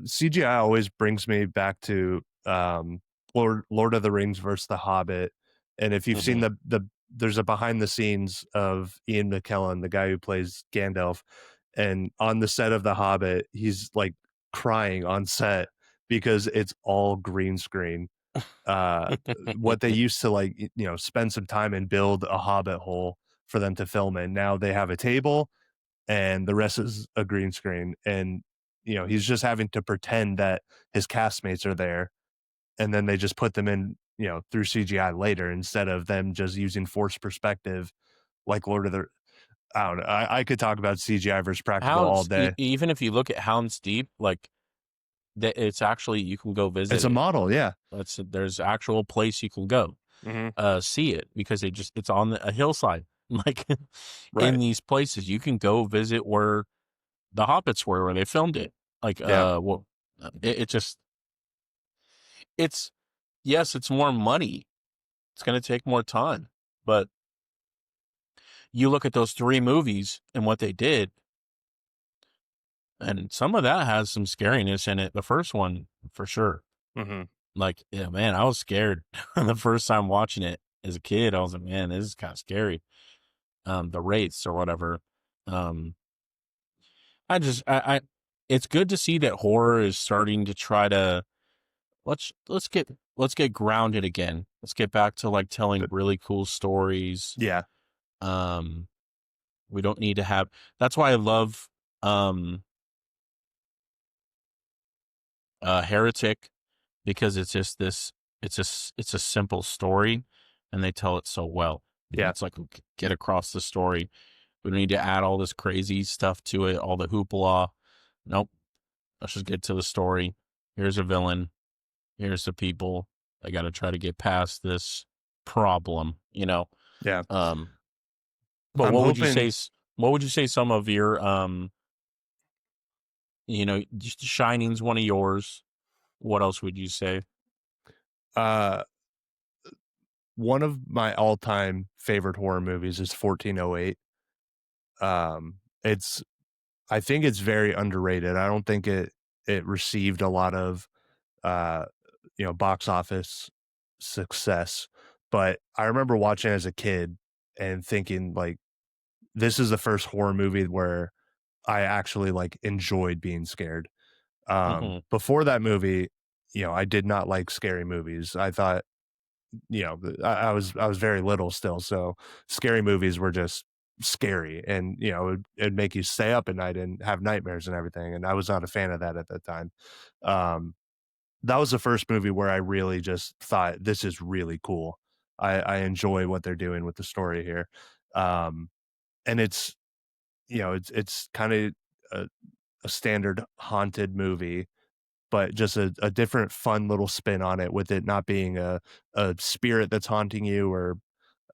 CGI always brings me back to Lord of the Rings versus The Hobbit. And if you've seen Hmm. there's a behind the scenes of Ian McKellen, the guy who plays Gandalf, and on the set of The Hobbit, he's like crying on set because it's all green screen. Uh, what they used to like, spend some time and build a Hobbit hole for them to film in. Now they have a table and the rest is a green screen. And, he's just having to pretend that his castmates are there. And then they just put them in, through CGI later instead of them just using forced perspective like Lord of the. I don't know. I could talk about CGI versus practical all day. Even if you look at Hound's Deep, like that, it's actually you can go visit It's a it. model. Yeah. There's actual place you can go Hmm. see it because it's on a hillside. Like in Right. these places, you can go visit where the hobbits were where they filmed it. Like Yeah. well, it just it's yes, it's more money. It's going to take more time, but you look at those three movies and what they did, and some of that has some scariness in it. The first one for sure. Hmm. Like yeah, man, I was scared the first time watching it as a kid. I was like, man, this is kind of scary. The wraiths or whatever. Um, I it's good to see that horror is starting to try to let's get grounded again. Let's get back to like telling really cool stories. Yeah. Um, we don't need to have. That's why I love um Heretic because it's just this. It's a simple story, and they tell it so well. Yeah. It's like get across the story. We don't need to add all this crazy stuff to it, all the hoopla. Nope. Let's just get to the story. Here's a villain. Here's the people. I got to try to get past this problem, you know. Yeah. Um, but I'm hoping what would you say some of your just Shining's one of yours. What else would you say? uh one of my all-time favorite horror movies is 1408. It's I think it's very underrated. I don't think it received a lot of uh box office success, but I remember watching it as a kid and thinking like this is the first horror movie where I actually like enjoyed being scared. Hmm. Before that movie, I did not like scary movies. I thought, I was very little still, so scary movies were just scary, and it'd make you stay up at night and have nightmares and everything. And I was not a fan of that at that time. Um, that was the first movie where I really just thought this is really cool. I enjoy what they're doing with the story here. Um, and it's, it's kind of a, a standard haunted movie, but just a different fun little spin on it, with it not being a spirit that's haunting you, or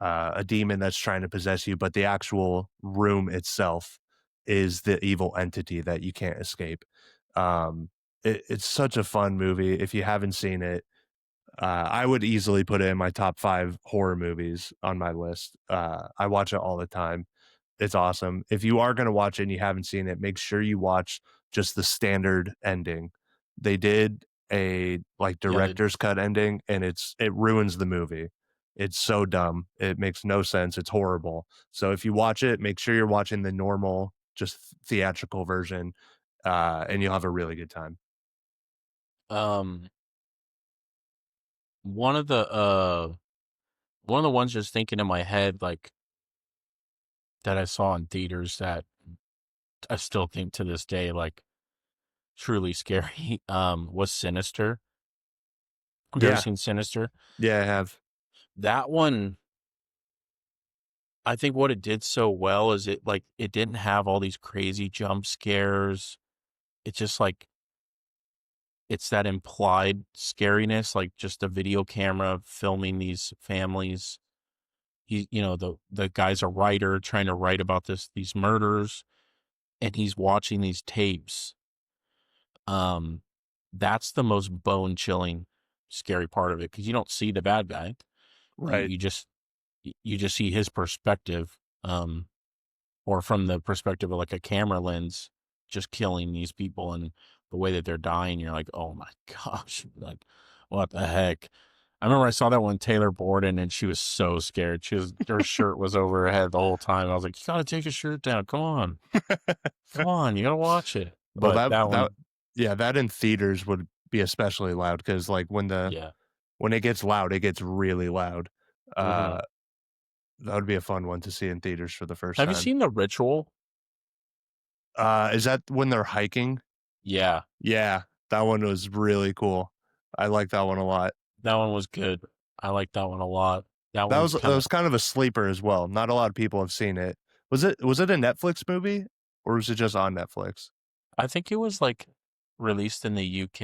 a demon that's trying to possess you, but the actual room itself is the evil entity that you can't escape. It's such a fun movie. If you haven't seen it, I would easily put it in my top 5 horror movies on my list. I watch it all the time. It's awesome. If you are gonna watch it and you haven't seen it, make sure you watch just the standard ending. They did a, like, Yeah, the director's cut ending, and it ruins the movie. It's so dumb. It makes no sense. It's horrible. So if you watch it, make sure you're watching the normal, just theatrical version, and you'll have a really good time. um one of the ones just thinking in my head, like, that I saw in theaters that I still think to this day, like, truly scary, was Sinister. Have you ever Yeah. seen Sinister? Yeah, I have. That one, I think what it did so well is it didn't have all these crazy jump scares. It's just like, it's that implied scariness, like just a video camera filming these families. The guy's a writer trying to write about these murders, and he's watching these tapes. Um, that's the most bone chilling, scary part of it, because you don't see the bad guy. You Right. you just you just see his perspective, or from the perspective of like a camera lens, just killing these people and the way that they're dying. You're like, oh my gosh, like, what the heck? I remember I saw that one Taylor Borden, and she was so scared. Her shirt was over her head the whole time. I was like, you gotta take your shirt down. Come on, you gotta watch it. Oh, But that that that one, yeah, that in theaters would be especially loud, because, like, yeah. when it gets loud, it gets really loud. Hmm. Uh, that would be a fun one to see in theaters for the first Have you time. seen The Ritual? Is that when they're hiking? Yeah, Yeah, that one was really cool. I like that one a lot. that one was good. I like that one a lot. That one's That kind of, was kind of a sleeper as well. Not a lot of people have seen it. Was it a Netflix movie, or was it just on Netflix? I think it was like released in the UK,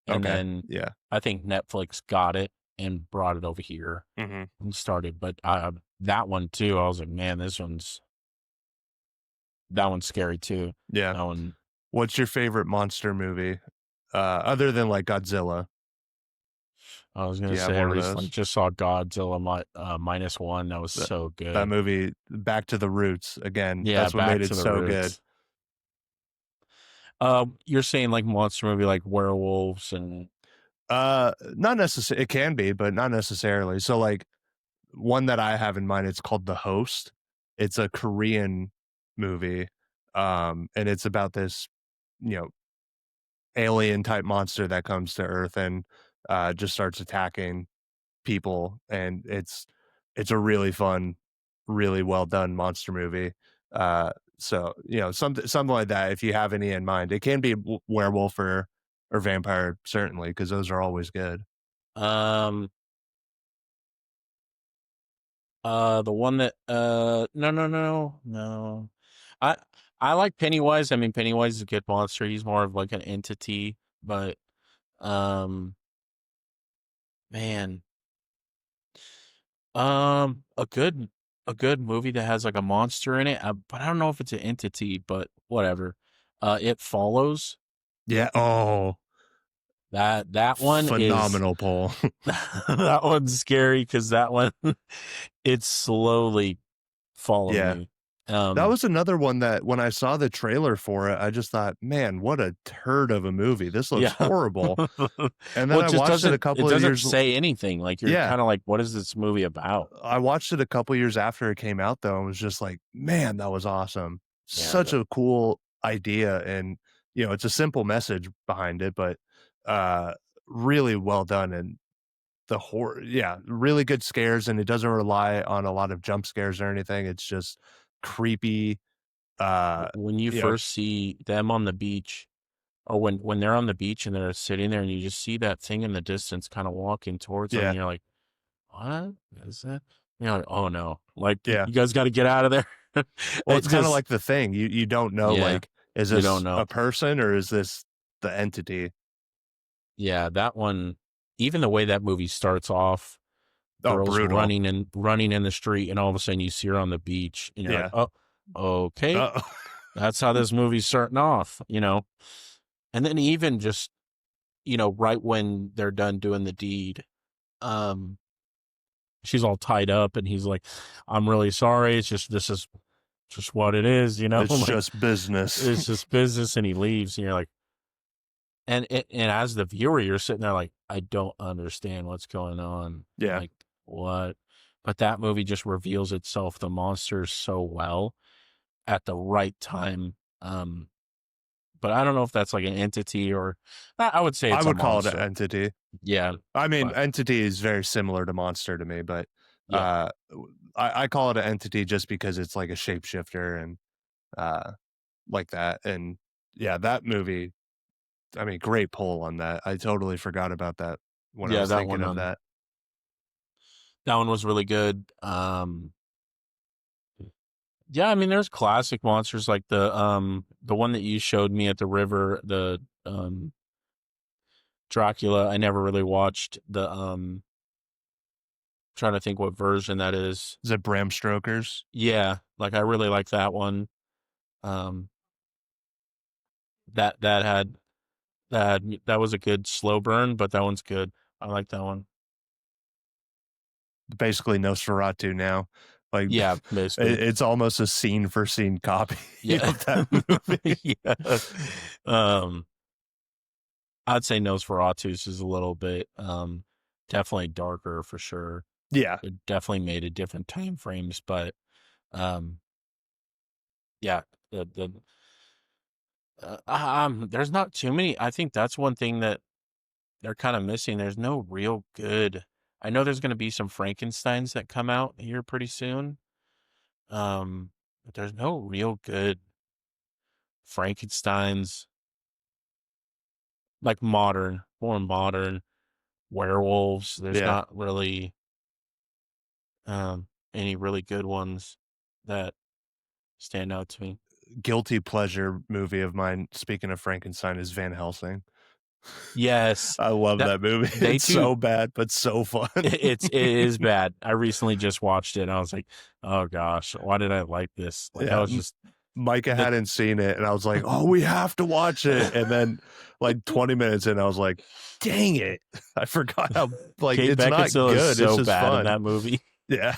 and Okay, then yeah. I think Netflix got it and brought it over here Mhm. and started. But that one too, I was like, man, that one's scary too. Yeah. That one, What's your favorite monster movie? Other than, like, Godzilla? I was Do gonna you have say, I one of recently those? just saw Godzilla -1. That was That so that good. movie, Back to the Roots, again, Yeah, that's what made back it to the so good. roots. You're saying like monster movie, like werewolves and Not necessarily. It can be, but not necessarily. So, like, one that I have in mind, it's called The Host. It's a Korean movie, and it's about this, you know, alien type monster that comes to Earth and just starts attacking people, and it's a really fun, really well done monster movie. So, something like that. If you have any in mind, it can be werewolf or vampire, certainly, because those are always good. um the one that no. I I like Pennywise. I mean, Pennywise is a good monster. He's more of like an entity, but um man, um a good a good movie that has like a monster in it, but I don't know if it's an entity, but whatever. It Follows. Yeah. Oh, That one is phenomenal, Paul. that one's scary because that one it's slowly following Yeah. you. That Um was another one that when I saw the trailer for it, I just thought, man, what a turd of a movie. This looks Yeah. horrible. And then Well, I watched it a it couple of doesn't years. say anything. Like, you're Yeah. kind of like, what is this movie about? I watched it a couple years after it came out, though, and was just like, man, that was awesome. Yeah. Such a cool idea. And, it's a simple message behind it, but uh, really well done. And the horror, yeah, really good scares. And it doesn't rely on a lot of jump scares or anything. It's just creepy. When you You know, first see them on the beach, or when they're on the beach and they're sitting there and you just see that thing in the distance kind of walking towards them, yeah. and you're like, what is that? You're like, oh no, like Yeah. you guys got to get out of there. Well, It it's kind of just, like The Thing. You don't know, yeah, like, is you don't this know. a person or is this the entity? Yeah, that one, even the way that movie starts off, Oh, girls brutal. running in the street, and all of a sudden you see her on the beach, and you're like, Yeah. oh, okay, Uh, that's how this movie's starting off, you know. And then even just, you know, right when they're done doing the deed, um, she's all tied up, and he's like, I'm really sorry. It's just this is just what it is, you know. it's Like just business. it's just business, and he leaves, and you're like, and as the viewer, you're sitting there like, I don't understand what's going on. Yeah. Like, what? But that movie just reveals itself, the monsters, so well at the right time. But I don't know if that's like an entity or I would say I it's a would call it an monster. entity. Yeah. I mean, But entity is very similar to monster to me, but yeah. uh, I call it an entity just because it's like a shapeshifter and uh, like that. And yeah, that movie, I mean, great pull on that. I totally forgot about that when I Yeah, was thinking of that. that one was really good. Yeah, I mean there's classic monsters like the one that you showed me at the river, the Dracula. I never really watched the trying to think what version that is. Is it Bram Stoker's? Yeah, like I really like that one. Um that had that was a good slow burn, but that one's good. I like that one. Basically Nosferatu now. Like Yeah, basically. it's almost a scene for scene copy Yeah. of that movie. Yeah. Um I'd say Nosferatu's is a little bit definitely darker for sure. Yeah. It definitely made a different time frames, but um yeah, the there's not too many. I think that's one thing that they're kind of missing. There's no real good. I know there's going to be some Frankensteins that come out here pretty soon. But there's no real good Frankensteins like more modern werewolves. There's Yeah. not really any really good ones that stand out to me. Guilty pleasure movie of mine, speaking of Frankenstein, is Van Helsing. Yes, I love that that movie. they It's too. so bad, but so fun. It is bad. I recently just watched it, and I was like, oh gosh, why did I like this? Like I Yeah. was just Micah the hadn't seen it, and I was like, "Oh, we have to watch it." And then, like 20 minutes in, I was like, "Dang it, I forgot how like Kate it's not Beckinsale is good. It's so just bad in fun." that movie. Yeah,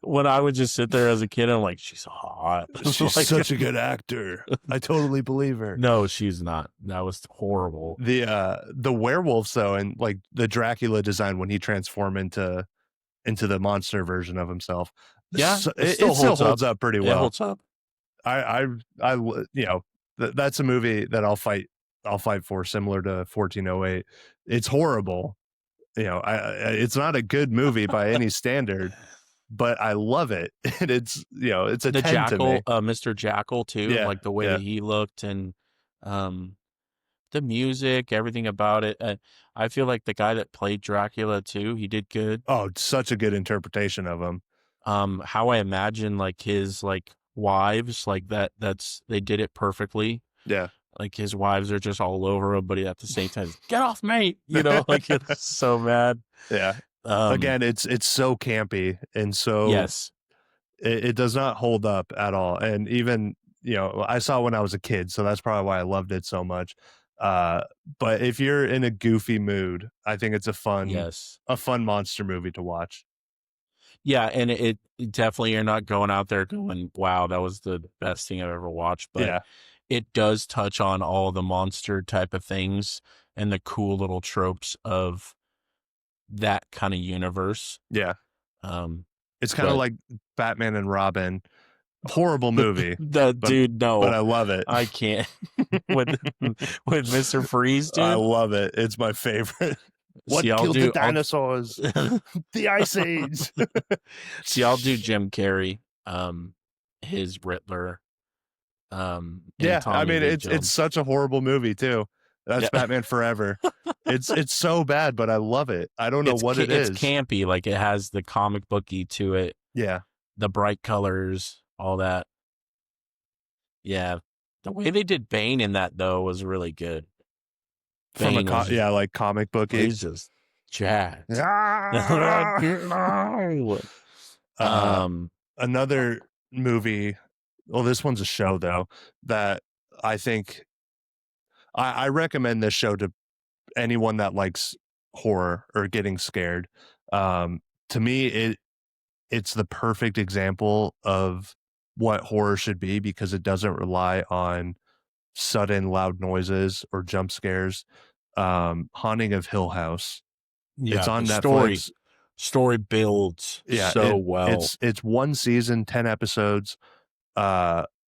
When I would just sit there as a kid, I'm like, she's hot. she's Like, such a good actor. I totally believe her. no, she's not. That was horrible. The werewolves though, and like the Dracula design when he transformed into the monster version of himself, Yeah, it it still still holds up. holds up pretty It well. holds up. I you know, that's a movie that I'll fight for, similar to 1408. It's horrible. You know, it's not a good movie by any standard, but I love it. And it's, you know, it's a The 10 to Jackal, me. Mr. Jackal too, Yeah. like the way Yeah. that he looked and um the music, everything about it. I feel like the guy that played Dracula too, he did good. Oh, such a good interpretation of him. How I imagine like his like wives, like that's they did it perfectly. Yeah. Like his wives are just all over him, but at the same time, get off, mate. You know, like it's so mad. Yeah. Um, Again, it's so campy and so yes, it does not hold up at all. And even, you know, I saw it when I was a kid, so that's probably why I loved it so much. Uh, but if you're in a goofy mood, I think it's yes, a fun monster movie to watch. yeah, and it definitely you're not going out there going, wow, that was the best thing I've ever watched, but Yeah. it does touch on all the monster type of things and the cool little tropes of that kind of universe. Yeah. Um, It's kind of but like Batman and Robin. Horrible movie, the dude, but no, I love it. I can't with with Mr. Freeze, I dude. love it. It's my favorite. See, What killed the dinosaurs? The Ice Age. See, I'll do Jim Carrey, his Riddler, and Yeah, I Tommy mean Lee it's Jones. such a horrible movie too. That's Yeah. Batman Forever. It's so bad, but I love it. I don't know what it It's is. campy, like it has the comic booky to it, Yeah. the bright colors, all that. Yeah. The way they did Bane in that though was really good. From Bane was just like comic booky. he's just jacked. Ah! um Another movie, well, this one's a show though, that I think I recommend this show to anyone that likes horror or getting scared. To me, it's the perfect example of what horror should be because it doesn't rely on sudden loud noises or jump scares. Haunting of Hill House. It's yeah, the on story Netflix. builds Yeah, so well. it's one season, 10 episodes.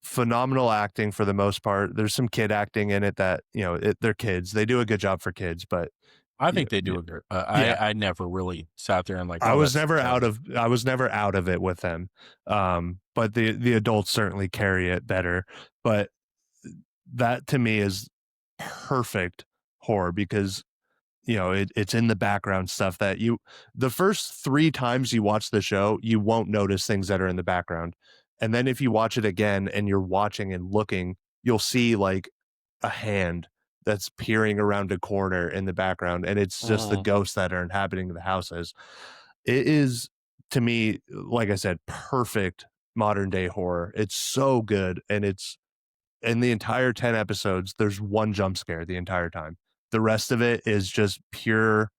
Phenomenal acting for the most part. There's some kid acting in it that, they're kids. They do a good job for kids, but I yeah, think they do a good. yeah. I never really sat there and like, I oh, was that's never terrible. I was never out of it with them. But the adults certainly carry it better. But that to me is perfect horror because it's in the background stuff that the first 3 times you watch the show, you won't notice things that are in the background. And then if you watch it again and you're watching and looking, you'll see like a hand that's peering around a corner in the background. And it's just the Mm. ghosts that are inhabiting the houses. It is, to me, like I said, perfect modern day horror. It's so good. And it's in the entire 10 episodes, there's one jump scare the entire time. The rest of it is just pure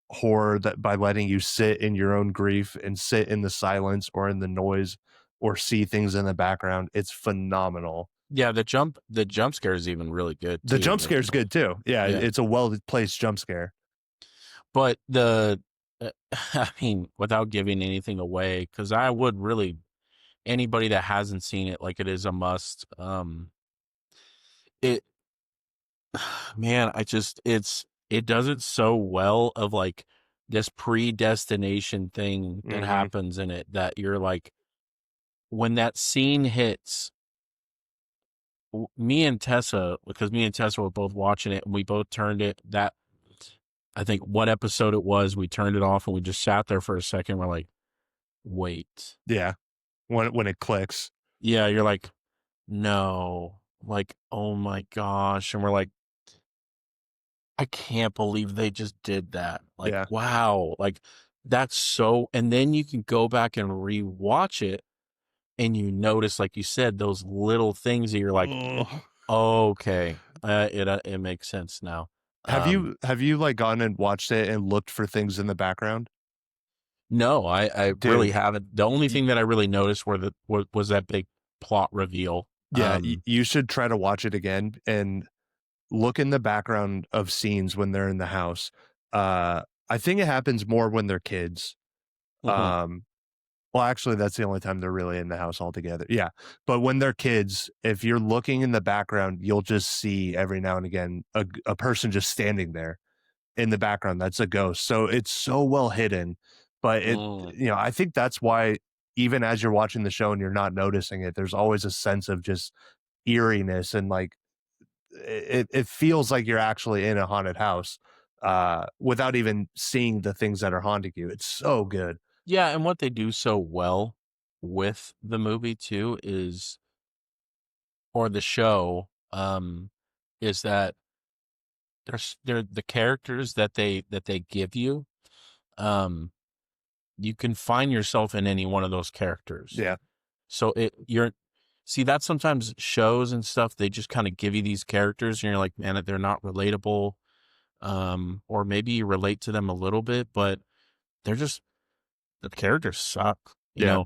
horror that by letting you sit in your own grief and sit in the silence or in the noise or see things in the background. It's phenomenal. Yeah, the jump scare is even really good The too. jump scare is good too. Yeah, Yeah, it's a well placed jump scare. but I mean, without giving anything away, because I would really anybody that hasn't seen it, like it is a must. It man, it does it so well of like this predestination thing that Mm-hmm. happens in it that you're like when that scene hits me and Tessa, because me and Tessa were both watching it and we both turned it that I think what episode it was, we turned it off and we just sat there for a second. We're like, wait. Yeah, when it clicks. Yeah, you're like, no. Like, oh my gosh. And we're like, I can't believe they just did that. Like, Yeah. wow. Like, that's so. And then you can go back and rewatch it and you notice, like you said, those little things that you're like, Ugh. okay, it makes sense now. Have you like gone and watched it and looked for things in the background? No, I really Dude, haven't. The only y- thing that I really noticed was that big plot reveal. yeah, you should try to watch it again and look in the background of scenes when they're in the house. I think it happens more when they're kids. Mhm. Um, well, actually, that's the only time they're really in the house altogether. Yeah, but when they're kids, if you're looking in the background, you'll just see every now and again a person just standing there in the background. That's a ghost. So it's so well hidden, but Mm. I think that's why even as you're watching the show and you're not noticing it, there's always a sense of just eeriness and like it feels like you're actually in a haunted house without even seeing the things that are haunting you. It's so good. Yeah, and what they do so well with the movie too is, or the show, is that they're the characters that they give you. Um, you can find yourself in any one of those characters. Yeah. So see that sometimes shows and stuff they just kind of give you these characters and you're like, man, they're not relatable. Or maybe you relate to them a little bit, but they're just the characters suck. Yeah.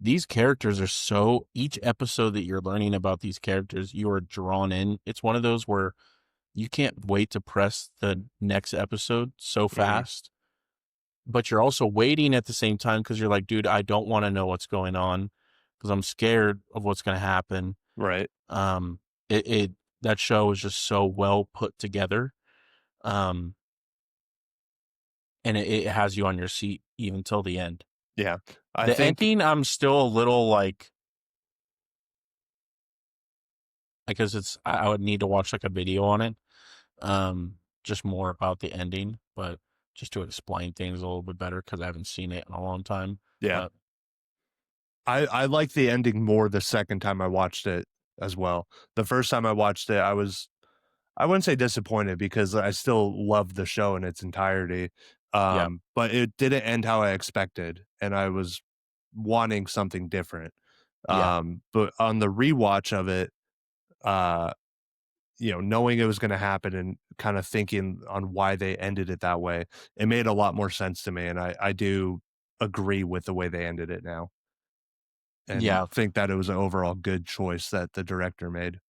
These characters are so each episode that you're learning about these characters, you are drawn in. It's one of those where you can't wait to press the next episode so Mhm. fast, but you're also waiting at the same time because you're like, dude, I don't want to know what's going on because I'm scared of what's going to happen. Right. Um, it that show is just so well put together. Um, and it has you on your seat even till the end. Yeah. I The think ending, I'm still a little like, because I would need to watch like a video on it. just more about the ending, but just to explain things a little bit better because I haven't seen it in a long time. Yeah. But I like the ending more the second time I watched it as well. The first time I watched it, I wouldn't say disappointed because I still loved the show in its entirety. yeah, But it didn't end how I expected, and I was wanting something different. yeah, But on the rewatch of it, uh, knowing it was going to happen and kind of thinking on why they ended it that way, it made a lot more sense to me. And I do agree with the way they ended it now and yeah. think that it was an overall good choice that the director made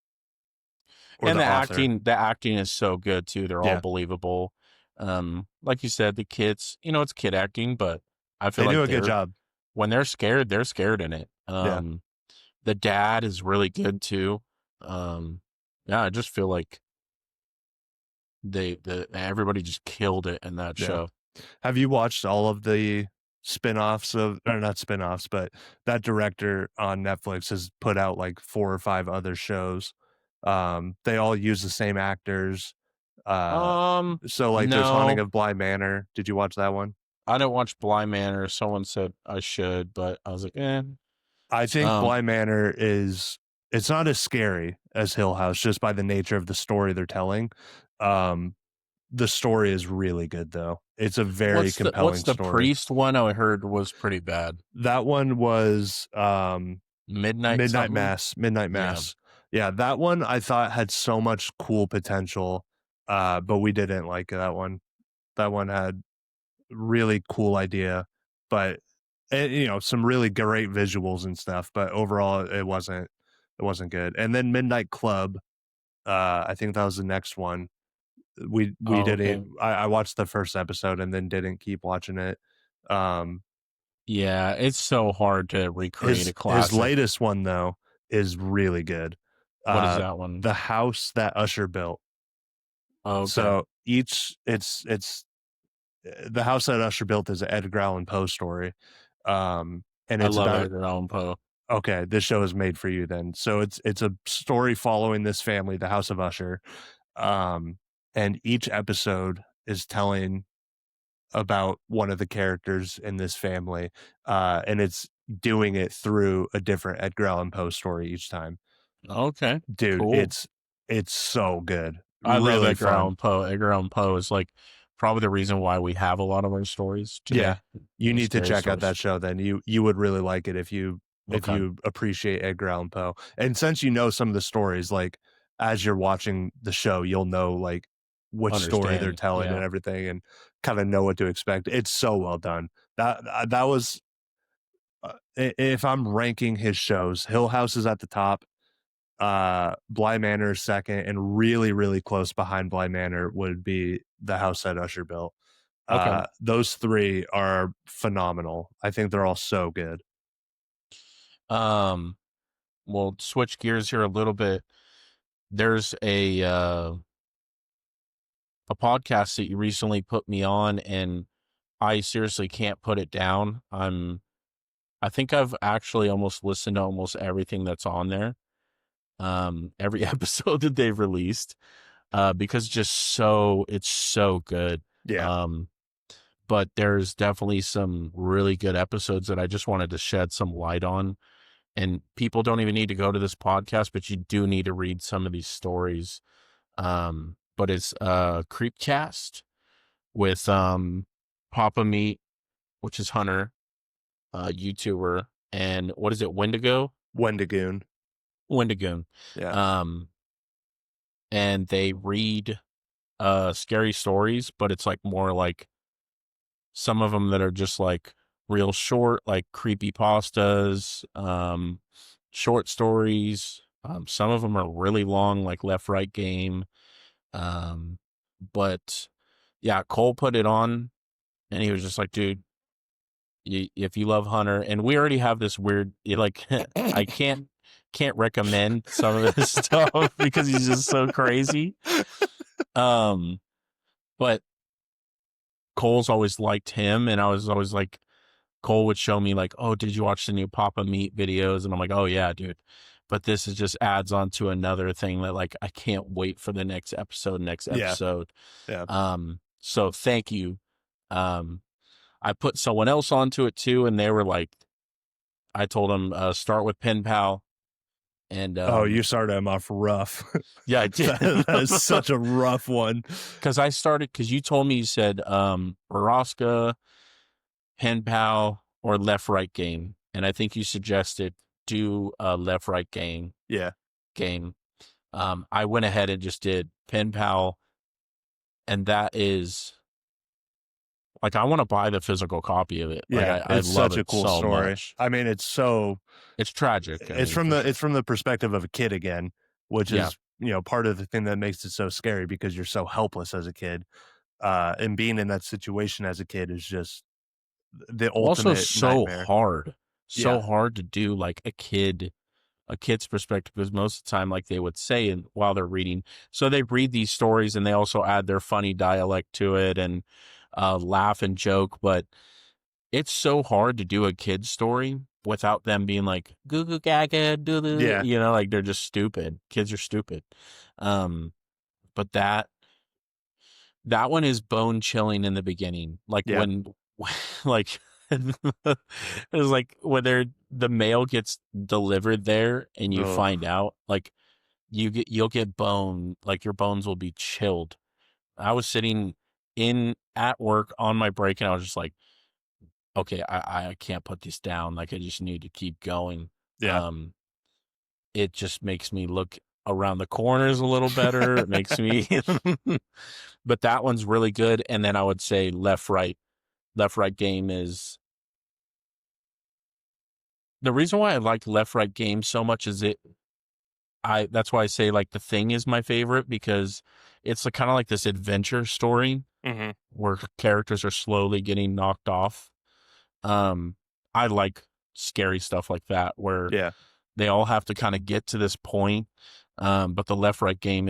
or And the author. the acting is so good too. They're all Yeah, believable. Like you said, the kids, it's kid acting, but I feel they do like a good job. when they're scared in it. Yeah, The dad is really good too. Um, yeah, I just feel like everybody just killed it in that yeah. show. Have you watched all of the spin-offs of or not spin-offs, but that director on Netflix has put out like 4 or 5 other shows. They all use the same actors. Uh, so like there's Haunting No, of Bly Manor. Did you watch that one? I don't watch Blind Manor. Someone said I should, but I was like, eh. I think Um, Bly Manor it's not as scary as Hill House just by the nature of the story they're telling. Um, the story is really good though. It's a very what's compelling the story. priest one I heard was pretty bad. That one was Midnight something. Midnight Yeah. Mass. Yeah, that one I thought had so much cool potential, but we didn't like that one. That one had really cool idea, but some really great visuals and stuff, but overall it wasn't good. And then Midnight Club, I think that was the next one. We Oh, didn't okay. I watched the first episode and then didn't keep watching it. Um Yeah, it's so hard to recreate a his classic. latest one though is really good. What is Uh that one? the house that Usher built. Oh, okay. So each it's the house that Usher built is an Edgar Allan Poe story. And I it's love about Edgar Allan Poe. okay, this show is made for you then. So it's a story following this family, the House of Usher. Um, and each episode is telling about one of the characters in this family. And it's doing it through a different Edgar Allan Poe story each time. Okay, Dude, cool. it's so good. I love Really Edgar fun. Allan Poe. Edgar Allan Poe is like probably the reason why we have a lot of our stories Yeah. today. You need to Scary check out that stories. show then. You would really like it if Okay, you appreciate Edgar Allan Poe. And since you know some of the stories, like as you're watching the show, you'll know like which story they're understand. telling and Yeah. everything and kind of know what to expect. It's so well done. That was if I'm ranking his shows, Hill House is at the top. Bly Manor is second, and really, really close behind Bly Manor would be the house that Usher built. Okay. Those three are phenomenal. I think they're all so good. Um. We'll switch gears here a little bit. There's a podcast that you recently put me on, and I seriously can't put it down. I think I've actually almost listened to almost everything that's on there. Every episode that they've released, because it's so good. Yeah, Um, but there's definitely some really good episodes that I just wanted to shed some light on. And people don't even need to go to this podcast, but you do need to read some of these stories. But it's Creepcast with Papa Meat, which is Hunter, YouTuber, and what is it, Wendigo? Wendigoon. Wendigoon. Yeah, Um, and they read scary stories, but it's like more like some of them that are just like real short, like creepy pastas, short stories. Some of them are really long, like Left Right Game. Um, but yeah, Cole put it on, and he was just like, "Dude, if you love Hunter," and we already have this weird, like, I can't recommend some of his stuff because he's just so crazy. Um, but Cole's always liked him, and I was always like, Cole would show me like, "Oh, did you watch the new Papa Meat videos?" And I'm like, "Oh yeah, dude." but this is just adds on to another thing that like I can't wait for the next Yeah. episode. Yeah. So thank you. I put someone else onto it too, and they were like, I told them start with Pen Pal, and Oh, you started him off rough. yeah, I did. That is such a rough one. Because you told me, you said Baraska, Pen Pal, or Left Right Game, and I think you suggested do a Left Right Yeah. game. I went ahead and just did Pen Pal, and that is like I want to buy the physical copy of it. Like Yeah. I It's love such a it cool so story. much. I mean, it's so It's tragic. I it's mean, from for the sure. it's from the perspective of a kid again, which Yeah. is, part of the thing that makes it so scary because you're so helpless as a kid. And being in that situation as a kid is just the Also ultimate so nightmare. so Yeah. hard to do like a kid's perspective, because most of the time, like they would say while they're reading, so they read these stories and they also add their funny dialect to it and laugh and joke, but it's so hard to do a kid's story without them being like goo goo gaga doo doo, Yeah. like they're just stupid. Kids are stupid. um but that one is bone chilling in the beginning, like Yeah. when like it was like when the mail gets delivered there and you Ugh. find out, like you'll get bone, like your bones will be chilled. I was sitting in at work on my break and I was just like, okay, I can't put this down, like I just need to keep going. Yeah. um it just makes me look around the corners a little better. It makes me but that one's really good. And then I would say left right game is the reason why I like left right game so much. Is that's why I say like The Thing is my favorite, because it's kind of like this adventure story Mm-hmm. where characters are slowly getting knocked off. um I like scary stuff like that where Yeah. they all have to kind of get to this point. But the left right game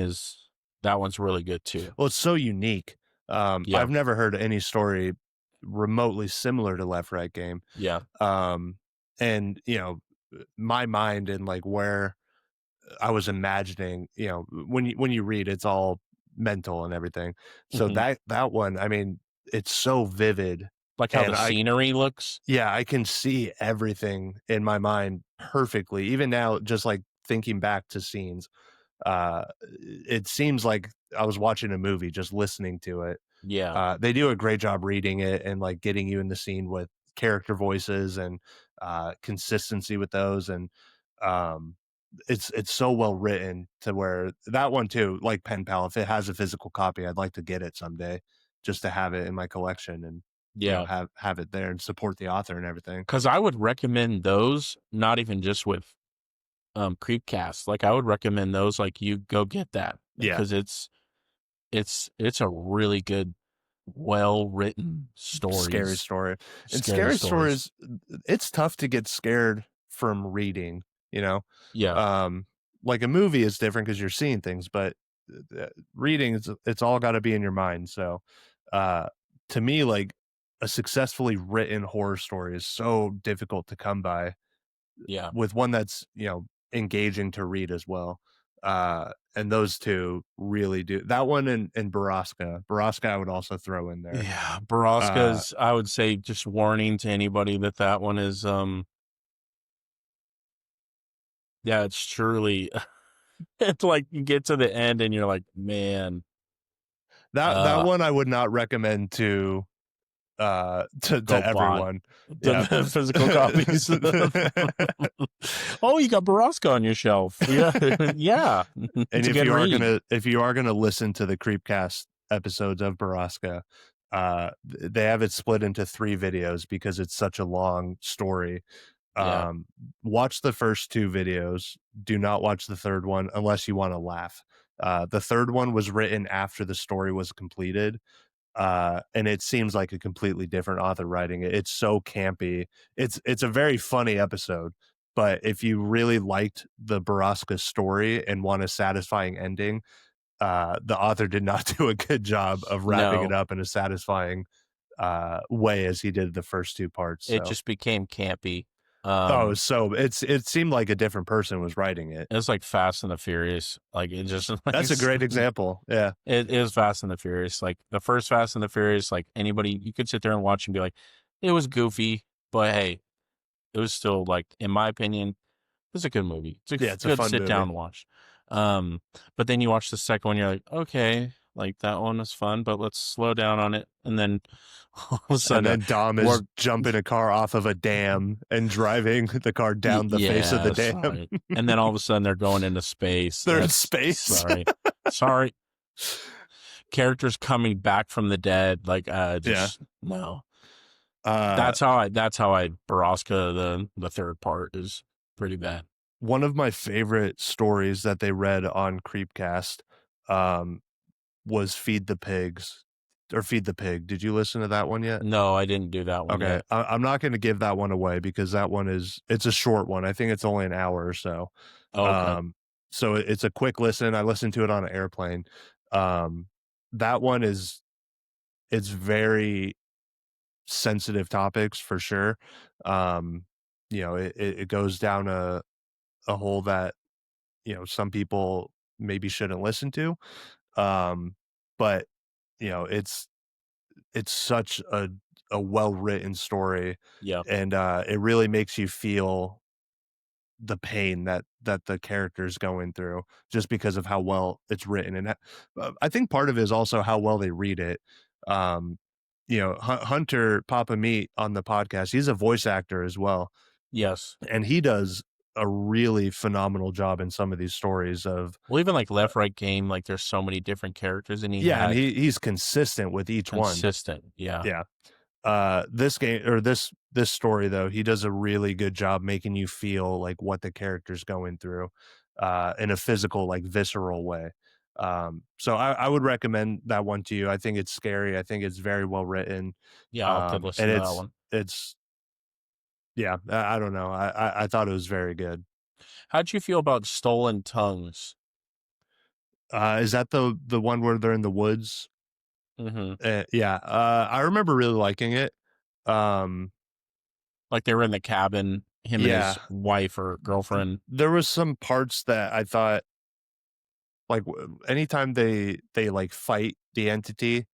that one's really good too. Well, it's so unique. Yeah. I've never heard any story remotely similar to Left Right Game. Yeah. Um, and my mind and like where I was imagining, when you read, it's all mental and everything. So Hmm. that one, I mean, it's so vivid, Like how the and scenery looks. I can see everything in my mind perfectly. Even now, just like thinking back to scenes, it seems like I was watching a movie just listening to it. Yeah. They do a great job reading it and like getting you in the scene with character voices and consistency with those, and um, it's so well written to where that one too, like Pen Pal, if it has a physical copy, I'd like to get it someday just to have it in my collection and Yeah. have it there and support the author and everything. Because I would recommend those, not even just with Creepcast. Like I would recommend those. Like you go get that Yeah. because it's a really good, well written Scary stories, story. And scary scary stories. stories, it's tough to get scared from reading, you know? Yeah. Um, like a movie is different because you're seeing things, but reading, it's all got to be in your mind. So, uh, to me, like a successfully written horror story is so difficult to come by Yeah. with one that's, engaging to read as well. And those two really do that one, and Baraska. Baraska, I would also throw in there. Yeah. Uh, Baraska's, I would say, just warning to anybody that one is yeah, it's truly it's like you get to the end and you're like, man, that uh one I would not recommend to go buy everyone. Yeah. the physical copies. Oh, you got Baraska on your shelf. Yeah. Yeah. And It's a good read. if you are gonna listen to the Creepcast episodes of Baraska, they have it split into 3 videos because it's such a long story. Yeah. Um, watch the first 2 videos. Do not watch the 3rd one unless you wanna laugh. The 3rd one was written after the story was completed, and it seems like a completely different author writing it. It's so campy. It's a very funny episode, but if you really liked the Baraska story and want a satisfying ending, the author did not do a good job of wrapping it No, up in a satisfying way as he did the first 2 parts. it So just became campy. Oh, Um, so it seemed like a different person was writing it. it's like Fast and the Furious. Like it just like That's a great example. Yeah. it is Fast and the Furious. Like the first Fast and the Furious, like anybody you could sit there and watch and be like, it was goofy, but hey, it was still like, in my opinion, it's a good movie. It's a Yeah, it's a good fun sit movie. down watch. But then you watch the second one, you're like, okay, like that one was fun, but let's slow down on it. And then all of a And sudden, then Dom is we're jumping a car off of a dam and driving the car down the face of the yeah, dam. sorry. And then all of a sudden they're going into space. They're in That's space. sorry. Characters coming back from the dead, like Yeah. just no. Uh, That's how I Baraska the third part is pretty bad. one of my favorite stories that they read on Creepcast um, was Feed the Pigs or Feed the Pig. Did you listen to that one yet? No, I didn't do that one Okay. yet. I'm not going to give that one away because that one it's a short one. I think it's only an hour or so. Oh, okay. So it's a quick listen. I listened to it on an airplane. Um, that one it's very sensitive topics for sure. Um, it goes down a hole that, some people maybe shouldn't listen to. But it's such a well-written story, Yeah. and it really makes you feel the pain that the character's going through just because of how well it's written, and I think part of it is also how well they read it. Um, Hunter Papa Meat on the podcast, he's a voice actor as well, Yes. and he does a really phenomenal job in some of these stories of Well, even like Left Right Game, like there's so many different characters, and he yeah, and had he's consistent with each one. consistent. Yeah. Yeah. This game or this story though, he does a really good job making you feel like what the character's going through, in a physical, like visceral way. So I would recommend that one to you. I think it's scary. I think it's very well written. Yeah. I'll have to And listen to that one. it's yeah, I don't know. I thought it was very good. How'd you feel about Stolen Tongues? Is that the one where they're in the woods? Mm-hmm. Yeah. I remember really liking it. Um, Like they were in the cabin, him and his yeah, wife or girlfriend. there was some parts that I thought like anytime they like fight the entity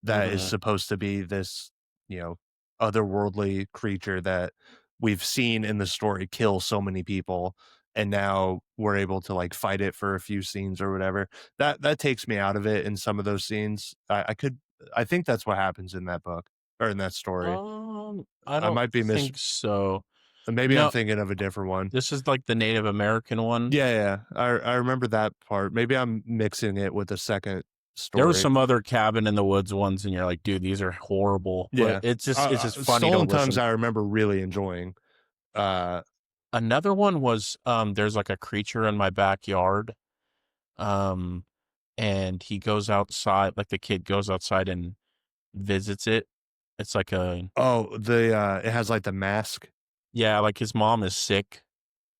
that is Mm-hmm. supposed to be this, you know, otherworldly creature that we've seen in the story kill so many people, and now we're able to like fight it for a few scenes or whatever. That takes me out of it in some of those scenes. I think that's what happens in that book or in that story. I I don't might be think so. maybe I'm No, thinking of a different one. this is like the Native American one. Yeah, yeah. I remember that part. Maybe I'm mixing it with the second There was story. some other cabin in the woods ones, and you're like, dude, these are horrible. Yeah. But it's just funny to Stolen Tongues listen. I remember really enjoying. Uh, Another one was there's like a creature in my backyard. Um and he goes outside, like the kid goes outside and visits it. It's like a oh, it has like the mask. yeah, like his mom is sick.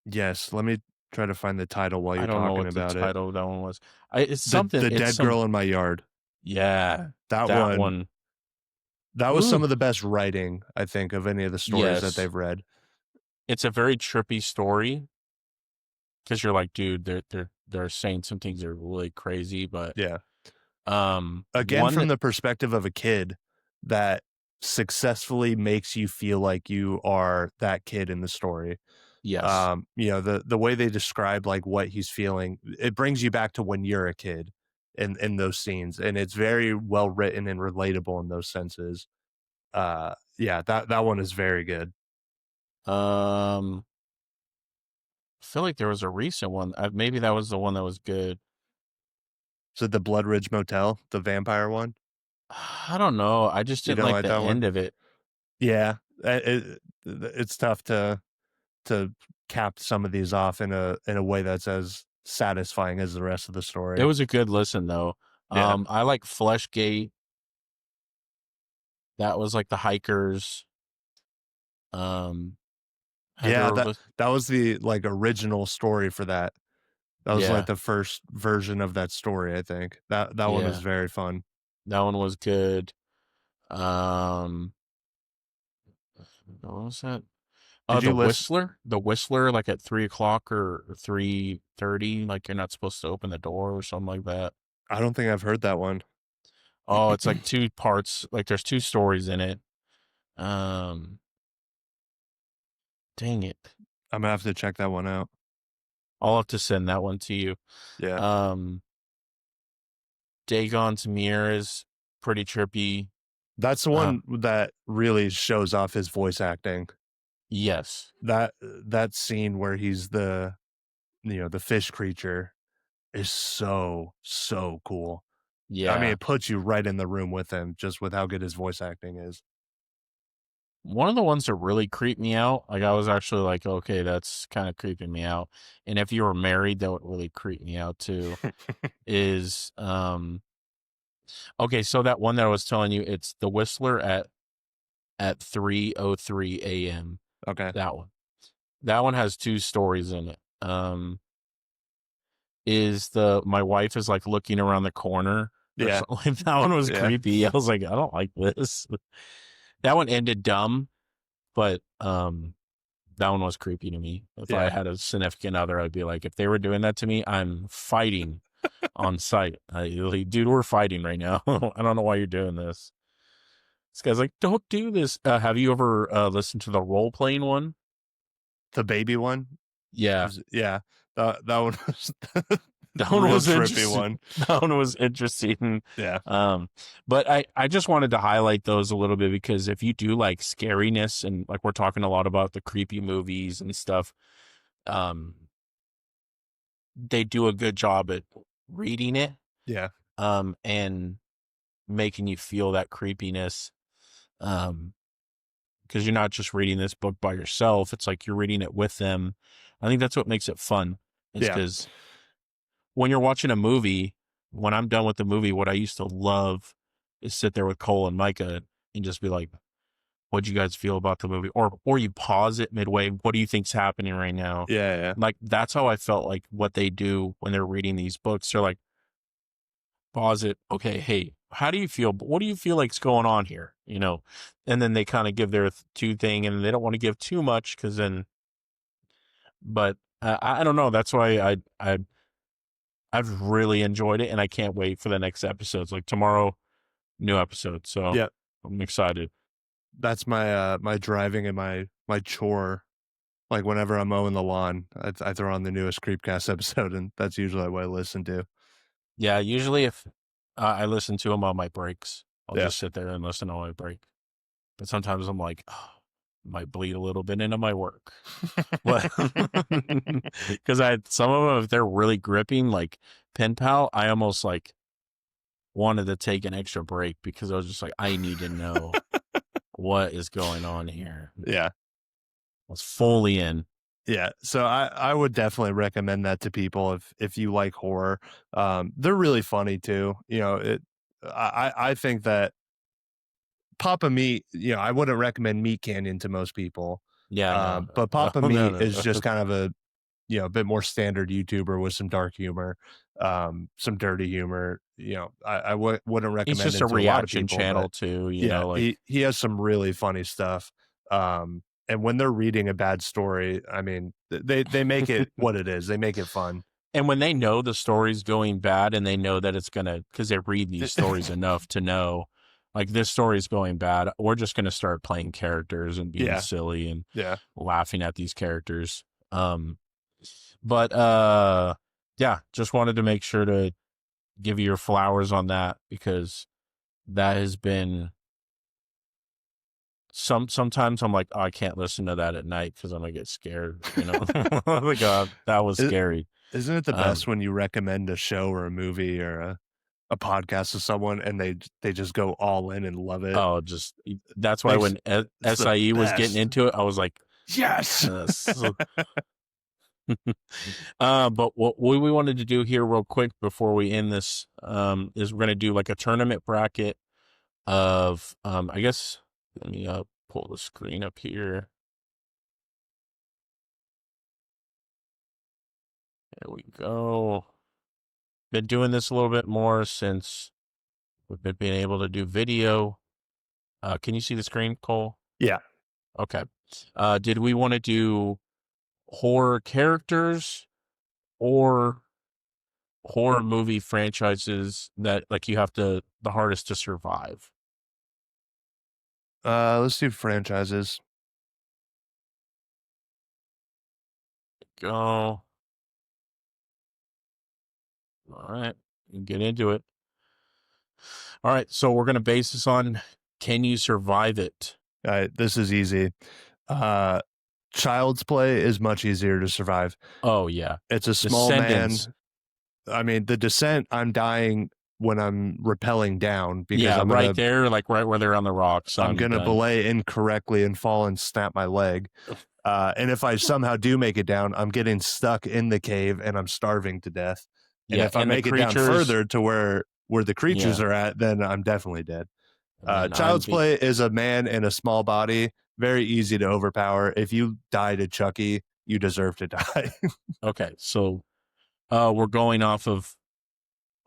Yes, let me try to find the title while I you're don't know talking what the about it. title of that one was. It's something. The It's Dead some Girl in My Yard. yeah, That that one one. that was some Ooh, of the best writing, I think, of any of the stories that yes, they've read. it's a very trippy story because you're like, dude, they're saying some things that are really crazy, but Yeah. Again, one from that the perspective of a kid that successfully makes you feel like you are that kid in the story. yes, The way they describe like what he's feeling, it brings you back to when you're a kid in those scenes, and it's very well written and relatable in those senses. Yeah, that one is very good. um, I feel like there was a recent one. Maybe that was the one that was good. So the Blood Ridge Motel, the vampire one, I don't know. I just you didn't don't like like the that one? end of it. Yeah, it's tough to cap some of these off in a way that's as satisfying as the rest of the It story. was a good listen though. Yeah. I like Fleshgate. That was like the hikers. Um, Yeah, Heather was that was the like original story for that. That was like yeah, the first version of that story, I think. That one was yeah. very fun. That one was good. Um, what was that? Did The you listen? Whistler, like at 3 o'clock or 3:30, like you're not supposed to open the door or something like that. I don't think I've heard that one. Oh, it's like two parts. Like there's two stories in it. Um, Dang it. I'm gonna have to check that one out. I'll have to send that one to you. Yeah. Um, Dagon's Mirror is pretty trippy. That's the Uh, one that really shows off his voice acting. yes. That scene where he's the fish creature is so cool. I mean, Yeah. it puts you right in the room with him just with how good his voice acting is. One of the ones that really creeped me out, like I was actually like, okay, that's kind of creeping me out. And if you were married, that would really creep me out too. Is okay, so that one that I was telling you, it's The Whistler at 3:03 a.m. Okay. That one. That one has two stories in it. Is the my wife is like looking around the corner or Yeah. something. Like that one was Yeah. creepy. I was like, I don't like this. That one ended dumb, but that one was creepy to me. If I Yeah. had a significant other, I'd be like, if they were doing that to me, I'm fighting on site. Like, dude, we're fighting right now. I don't know why you're doing this. This guy's like, don't do this. Have you ever listened to the role playing one? The baby one? Yeah. Yeah. That one was That one real was trippy interesting. one. That one was interesting. Yeah. But I just wanted to highlight those a little bit because if you do like scariness and like we're talking a lot about the creepy movies and stuff, um, they do a good job at reading it, Yeah. and making you feel that creepiness. Because you're not just reading this book by yourself. It's like you're reading it with them. I think that's what makes it fun. Is Yeah. because when you're watching a movie, when I'm done with the movie, what I used to love is sit there with Cole and Micah and just be like, "What'd you guys feel about the movie?" Or you pause it midway. What do you think's happening right now? Yeah. Yeah. Like that's how I felt like what they do when they're reading these books. They're like, pause it. Okay, hey, how do you feel? What do you feel like's going on here? And then they kind of give their two thing, and they don't want to give too much because then. But I don't know. That's why I've really enjoyed it, and I can't wait for the next episodes. Like tomorrow, new episode. So Yeah. I'm excited. That's my driving and my chore. Like whenever I'm mowing the lawn, I throw on the newest Creepcast episode, and that's usually what I listen to. Yeah, usually if I listen to them on my breaks, I'll Yeah. just sit there and listen on my break. But sometimes I'm like, oh, might bleed a little bit into my work. What? Because some of them, if they're really gripping, like Pen Pal, I almost like wanted to take an extra break because I was just like, I need to know what is going on here. Yeah. I was fully in. Yeah. So I would definitely recommend that to people if you like horror. They're really funny too. I think that Papa Meat, I wouldn't recommend Meat Canyon to most people. Yeah, no, But Papa no, Meat no, is no. just kind of a bit more standard YouTuber with some dark humor, some dirty humor. Wouldn't He's recommend just a him to a lot of reaction people, but channel too. yeah, Like, he has some really funny stuff. And when they're reading a bad story, I mean, they make it what it is. They make it fun. and when they know the story's going bad, and they know that it's gonna, because they read these stories enough to know, like this story's going bad. We're just gonna start playing characters and being Yeah. silly and Yeah. laughing at these characters. But yeah, just wanted to make sure to give you your flowers on that because that has been sometimes I'm like, oh, I can't listen to that at night because I'm gonna get scared. Oh my god, that was Is scary. Isn't it the Um, best when you recommend a show or a movie or a podcast to someone and they just go all in and love it? oh, just that's why Makes when It's the SIE was getting best. into it, I was like, Yes. yes. But what we wanted to do here real quick before we end this is we're gonna do like a tournament bracket of I guess let me pull the screen up here. There we go. Been doing this a little bit more since we've been being able to do video. Can you see the screen, Cole? Yeah. Okay. Did we want to do horror characters or horror movie franchises that like you have to the hardest to survive? Let's do franchises. Go. All right. Get into it. All right. So we're going to base this on can you survive it? All right, this is easy. Child's Play is much easier to survive. Oh, yeah. It's a small Descendants. man. I mean, the descent, I'm dying when I'm rappelling down because Yeah, I'm right gonna there, like right where they're on the rocks. I'm I'm gonna done. belay incorrectly and fall and snap my leg. And if I somehow do make it down, I'm getting stuck in the cave and I'm starving to death. And Yeah, if I and the make it down creatures. further to where the creatures Yeah. are at, then I'm definitely dead. And then Child's Play is a man in a small body, very easy to overpower. If you die to Chucky, you deserve to die. Okay, so we're going off of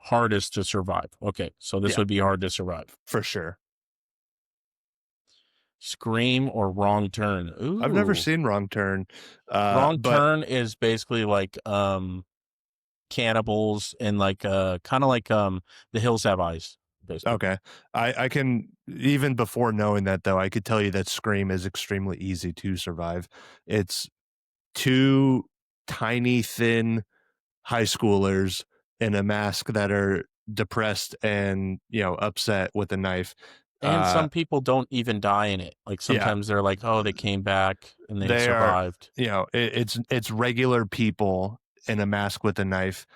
hardest to survive. Okay, so this Yeah. would be hard to survive. For sure. Scream or Wrong Turn? Ooh. I've never seen Wrong Turn. Wrong But Turn is basically like cannibals and like kind of like The Hills Have Eyes. Basically. okay. I can, even before knowing that though, I could tell you that Scream is extremely easy to survive. It's two tiny, thin high schoolers in a mask that are depressed and, upset with a knife. And some people don't even die in it. Like sometimes they're like, oh, they came back and they survived. It's regular people in a mask with a knife.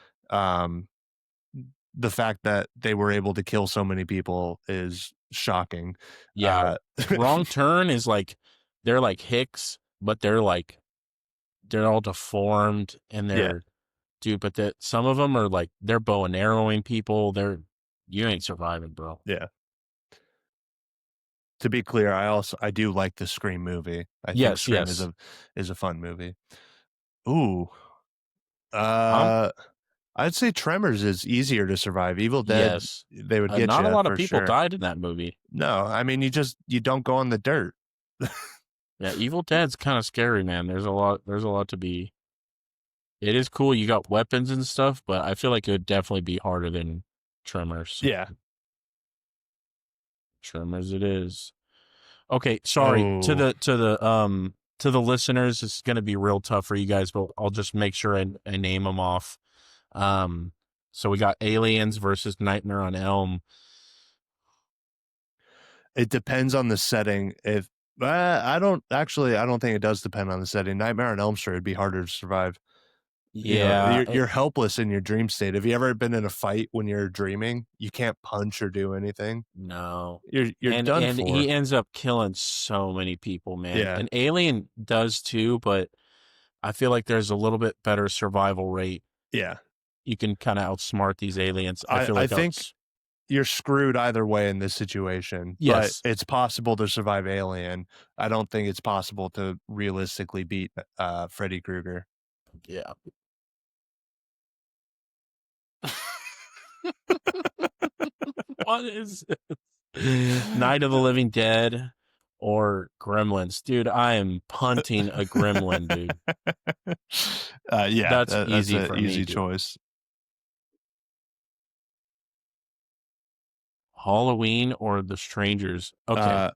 The fact that they were able to kill so many people is shocking. Yeah. Wrong Turn is like, they're like Hicks, but they're all deformed and they're, dude, but that some of them are like, they're bow and arrowing people. You ain't surviving, bro. Yeah. To be clear, I do like the Scream movie. I think Scream is a fun movie. Ooh. I'd say Tremors is easier to survive. Evil Dead, they would get not you a lot for of people sure. died in that movie. No, I mean you don't go on the dirt. Yeah, Evil Dead's kind of scary, man. There's a lot to be. It is cool. You got weapons and stuff, but I feel like it would definitely be harder than Tremors. Yeah. Tremors it is. Okay, sorry to the listeners. It's going to be real tough for you guys, but I'll just make sure I name them off. So we got Aliens versus Nightmare on Elm. It depends on the setting. If I don't think it does depend on the setting. Nightmare on Elm Street would be harder to survive. Yeah, you're helpless in your dream state. Have you ever been in a fight when you're dreaming? You can't punch or do anything. No, you're done and for. he ends up killing so many people, man. Yeah. An Alien does too, but I feel like there's a little bit better survival rate. Yeah, you can kind of outsmart these aliens. I think you're screwed either way in this situation. Yes, but it's possible to survive Alien. I don't think it's possible to realistically beat Freddy Krueger. Yeah. What is this? Night of the Living Dead or Gremlins? Dude, I am punting a gremlin, dude. Yeah, that's easy for me. Easy choice. Halloween or The Strangers? Okay.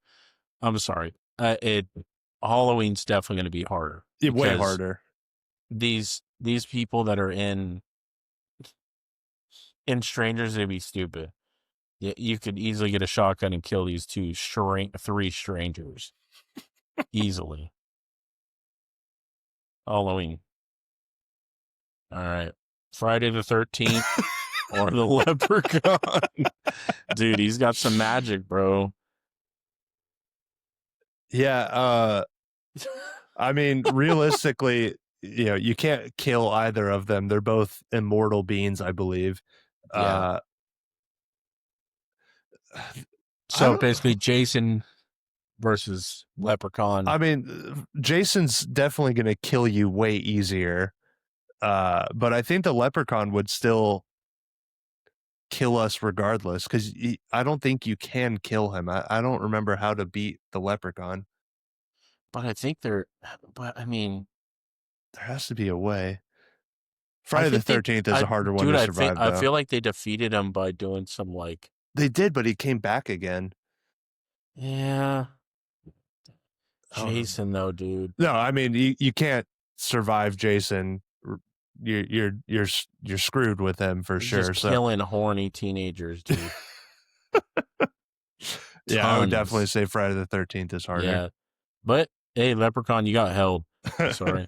I'm sorry. Halloween's definitely going to be harder. Way harder. These people that are in Strangers, they'd be stupid. You could easily get a shotgun and kill these three strangers. Easily. Halloween. All right. Friday the 13th or the Leprechaun. Dude, he's got some magic, bro. Yeah. I mean, realistically, you can't kill either of them. They're both immortal beings, I believe. Yeah. So basically, Jason versus Leprechaun. I mean, Jason's definitely going to kill you way easier. But I think the Leprechaun would still kill us regardless, because I don't think you can kill him. I don't remember how to beat the Leprechaun. But I think but I mean, There has to be a way. I Friday the think 13th is a harder one to survive, I though. feel like they defeated him by doing some like. They did, but he came back again. Yeah. Oh, Jason, though, dude. no, I mean you can't survive Jason. You're screwed with him for He's sure. just So killing horny teenagers, dude. yeah, I would definitely Tons. say Friday the 13th is harder. Yeah. But hey, Leprechaun, you got held. Sorry.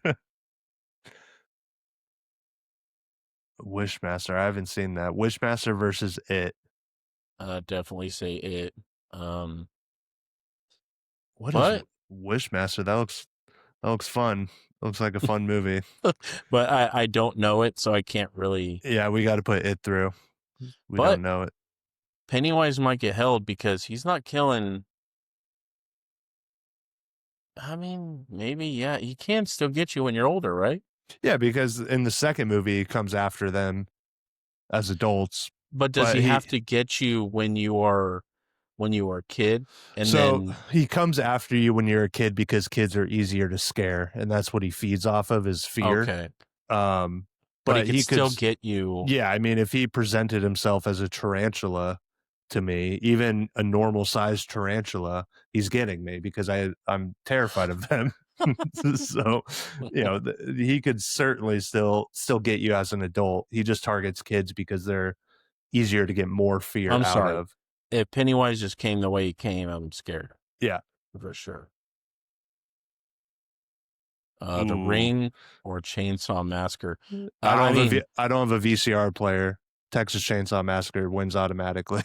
Wishmaster, I haven't seen that. Wishmaster versus It. Definitely say it. What is But Wishmaster? That looks fun. Looks like a fun movie. but I don't know it, so I can't really. Yeah, we got to put It through. We But don't know it. Pennywise might get held because he's not killing. I mean, maybe, yeah, he can still get you when you're older, right? Yeah, because in the second movie, he comes after them as adults. But does he have to get you when you are a kid? And so then he comes after you when you're a kid because kids are easier to scare, and that's what he feeds off of is fear. okay, But he could still get you. Yeah, I mean, if he presented himself as a tarantula to me, even a normal sized tarantula, he's getting me because I'm terrified of them. So, he could certainly still get you as an adult. He just targets kids because they're easier to get more fear I'm out sorry. of. If Pennywise just came the way he came, I'm scared. Yeah, For sure. The Ring or Chainsaw Massacre. I don't have a VCR player. Texas Chainsaw Massacre wins automatically.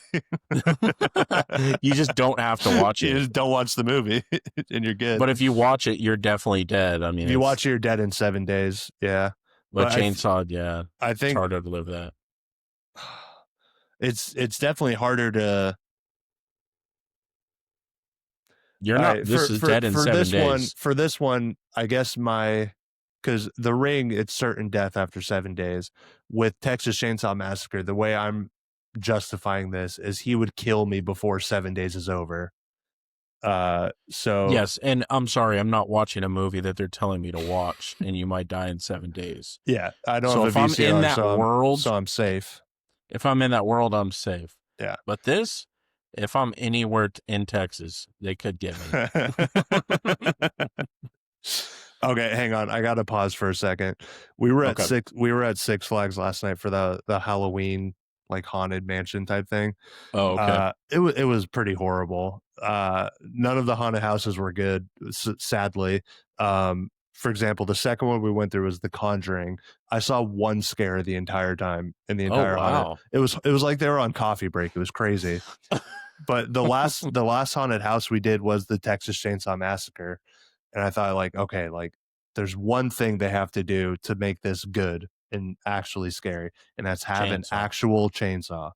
You just don't have to watch it. You just don't watch the movie, and you're good. But if you watch it, you're definitely dead. I mean, if you watch it, you're dead in 7 days. Yeah, but Chainsaw, yeah, I think it's harder to live that. It's definitely harder to. You're not. This is dead in 7 days. For this one, I guess because the Ring, it's certain death after 7 days. With Texas Chainsaw Massacre, the way I'm justifying this is he would kill me before 7 days is over. So yes, and I'm sorry, I'm not watching a movie that they're telling me to watch, and you might die in 7 days. Yeah, I don't So have a VCR, if I'm in that world, so I'm safe. If I'm in that world, I'm safe. Yeah, but this, if I'm anywhere in Texas, they could get me. Okay, hang on. I got to pause for a second. We were at Six Flags last night for the Halloween like haunted mansion type thing. Oh, okay. It was pretty horrible. None of the haunted houses were good, sadly. For example, the second one we went through was The Conjuring. I saw one scare the entire time in the entire haunted. It was like they were on coffee break. It was crazy. But the last haunted house we did was the Texas Chainsaw Massacre. And I thought, like, okay, like there's one thing they have to do to make this good and actually scary, and that's have an actual chainsaw,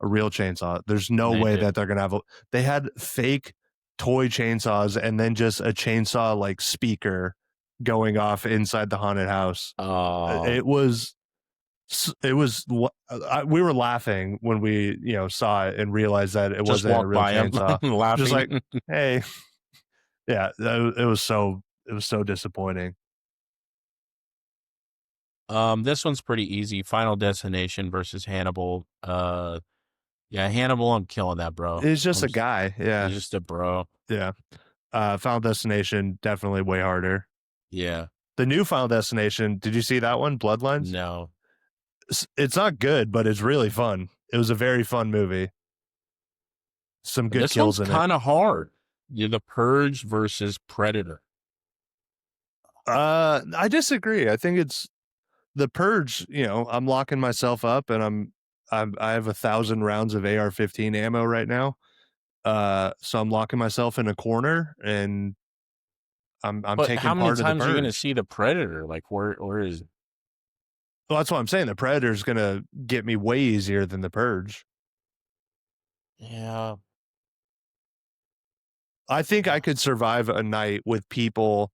a real chainsaw. There's no way that they're gonna have they had fake toy chainsaws and then just a chainsaw like speaker going off inside the haunted house. It was we were laughing when we saw it and realized that it wasn't a real chainsaw. Laughing. Just like, hey. Yeah, it was so disappointing. This one's pretty easy. Final Destination versus Hannibal. Yeah, Hannibal, I'm killing that, bro. He's just a guy. Yeah, he's just a bro. Yeah. Final Destination, definitely way harder. Yeah. The new Final Destination, did you see that one, Bloodlines? No. It's not good, but it's really fun. It was a very fun movie. Some good kills in it. This one's kind of hard. You're The Purge versus Predator. I disagree. I think it's The Purge. I'm locking myself up, and I have 1,000 rounds of AR-15 ammo right now. So I'm locking myself in a corner, and I'm taking part of The Purge. How many times are you going to see the Predator? Like, where is it? Well, that's what I'm saying. The Predator's going to get me way easier than The Purge. Yeah. I think I could survive a night with people,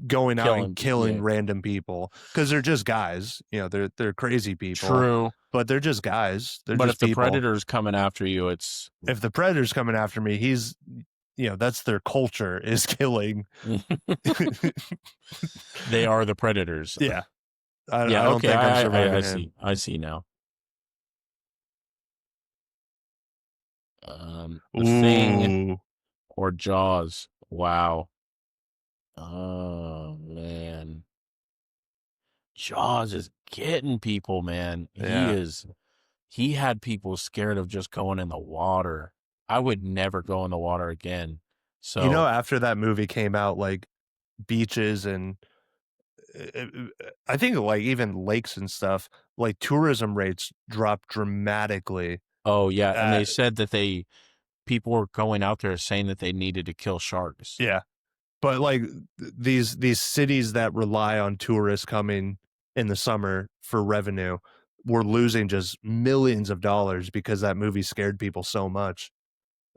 going out and killing random people because they're just guys. They're crazy people. True, but they're just guys. But if the Predator's coming after you, if the Predator's coming after me, that's their culture is killing. They are the predators. Yeah. I Yeah, don't okay, think I'm I surviving him. see. I see now. The Thing Ooh. or Jaws. Wow. Oh man. Jaws is getting people, man. Yeah. He had people scared of just going in the water. I would never go in the water again. So, After that movie came out, like beaches and I think like even lakes and stuff, like tourism rates dropped dramatically. oh yeah, and Uh, they said that people were going out there saying that they needed to kill sharks. yeah, but like these cities that rely on tourists coming in the summer for revenue were losing just millions of dollars because that movie scared people so much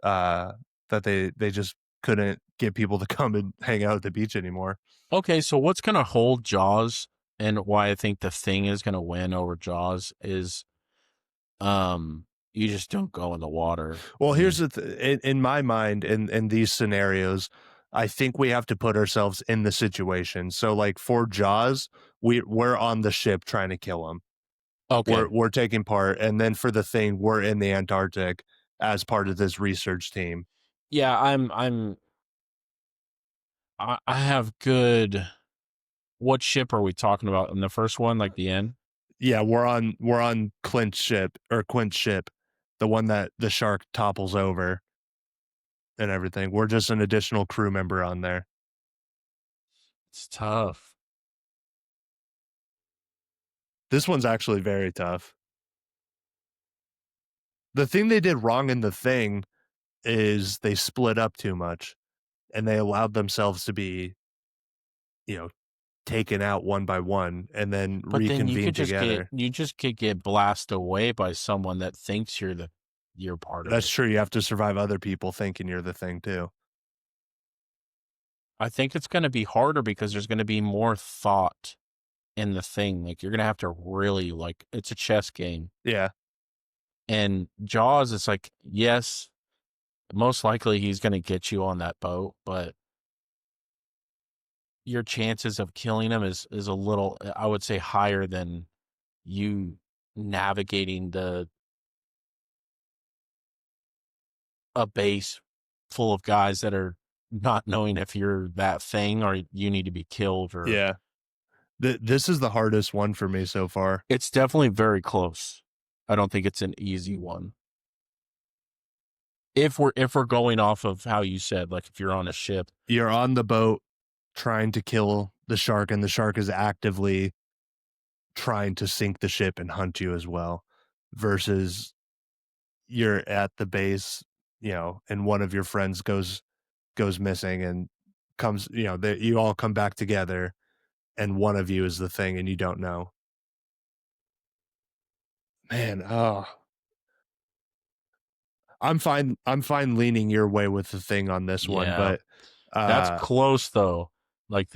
uh, that they just couldn't get people to come and hang out at the beach anymore. Okay, so what's going to hold Jaws and why I think The Thing is going to win over Jaws is you just don't go in the water. Well, I here's mean, the in my mind, in these scenarios, I think we have to put ourselves in the situation. So, like for Jaws, we're on the ship trying to kill him. okay. We're taking part, and then for the Thing, we're in the Antarctic as part of this research team. Yeah, I have good. What ship are we talking about in the first one, like the end? Yeah, we're on Quint's ship, the one that the shark topples over and everything. We're just an additional crew member on there. It's tough. This one's actually very tough. The thing they did wrong in the Thing is they split up too much and they allowed themselves to be, you know, taken out one by one and then But then reconvene together. you just could get blasted away by someone that thinks you're part of That's it. true. You have to survive other people thinking you're the Thing too. I think it's going to be harder because there's going to be more thought in the thing. Like you're going to have to really like it's a chess game. Yeah. And Jaws is like, yes, most likely he's going to get you on that boat, but your chances of killing him is a little, I would say, higher than you navigating a base full of guys that are not knowing if you're that thing or you need to be killed or Yeah. This is the hardest one for me so far. it's definitely very close. I don't think it's an easy one. If we're going off of how you said, like if you're on a ship. You're on the boat trying to kill the shark, and the shark is actively trying to sink the ship and hunt you as well, versus you're at the base, and one of your friends goes missing and comes, that you all come back together and one of you is the Thing and you don't know. Man, oh, I'm fine leaning your way with the Thing on this one, Yeah. but That's uh close though. Like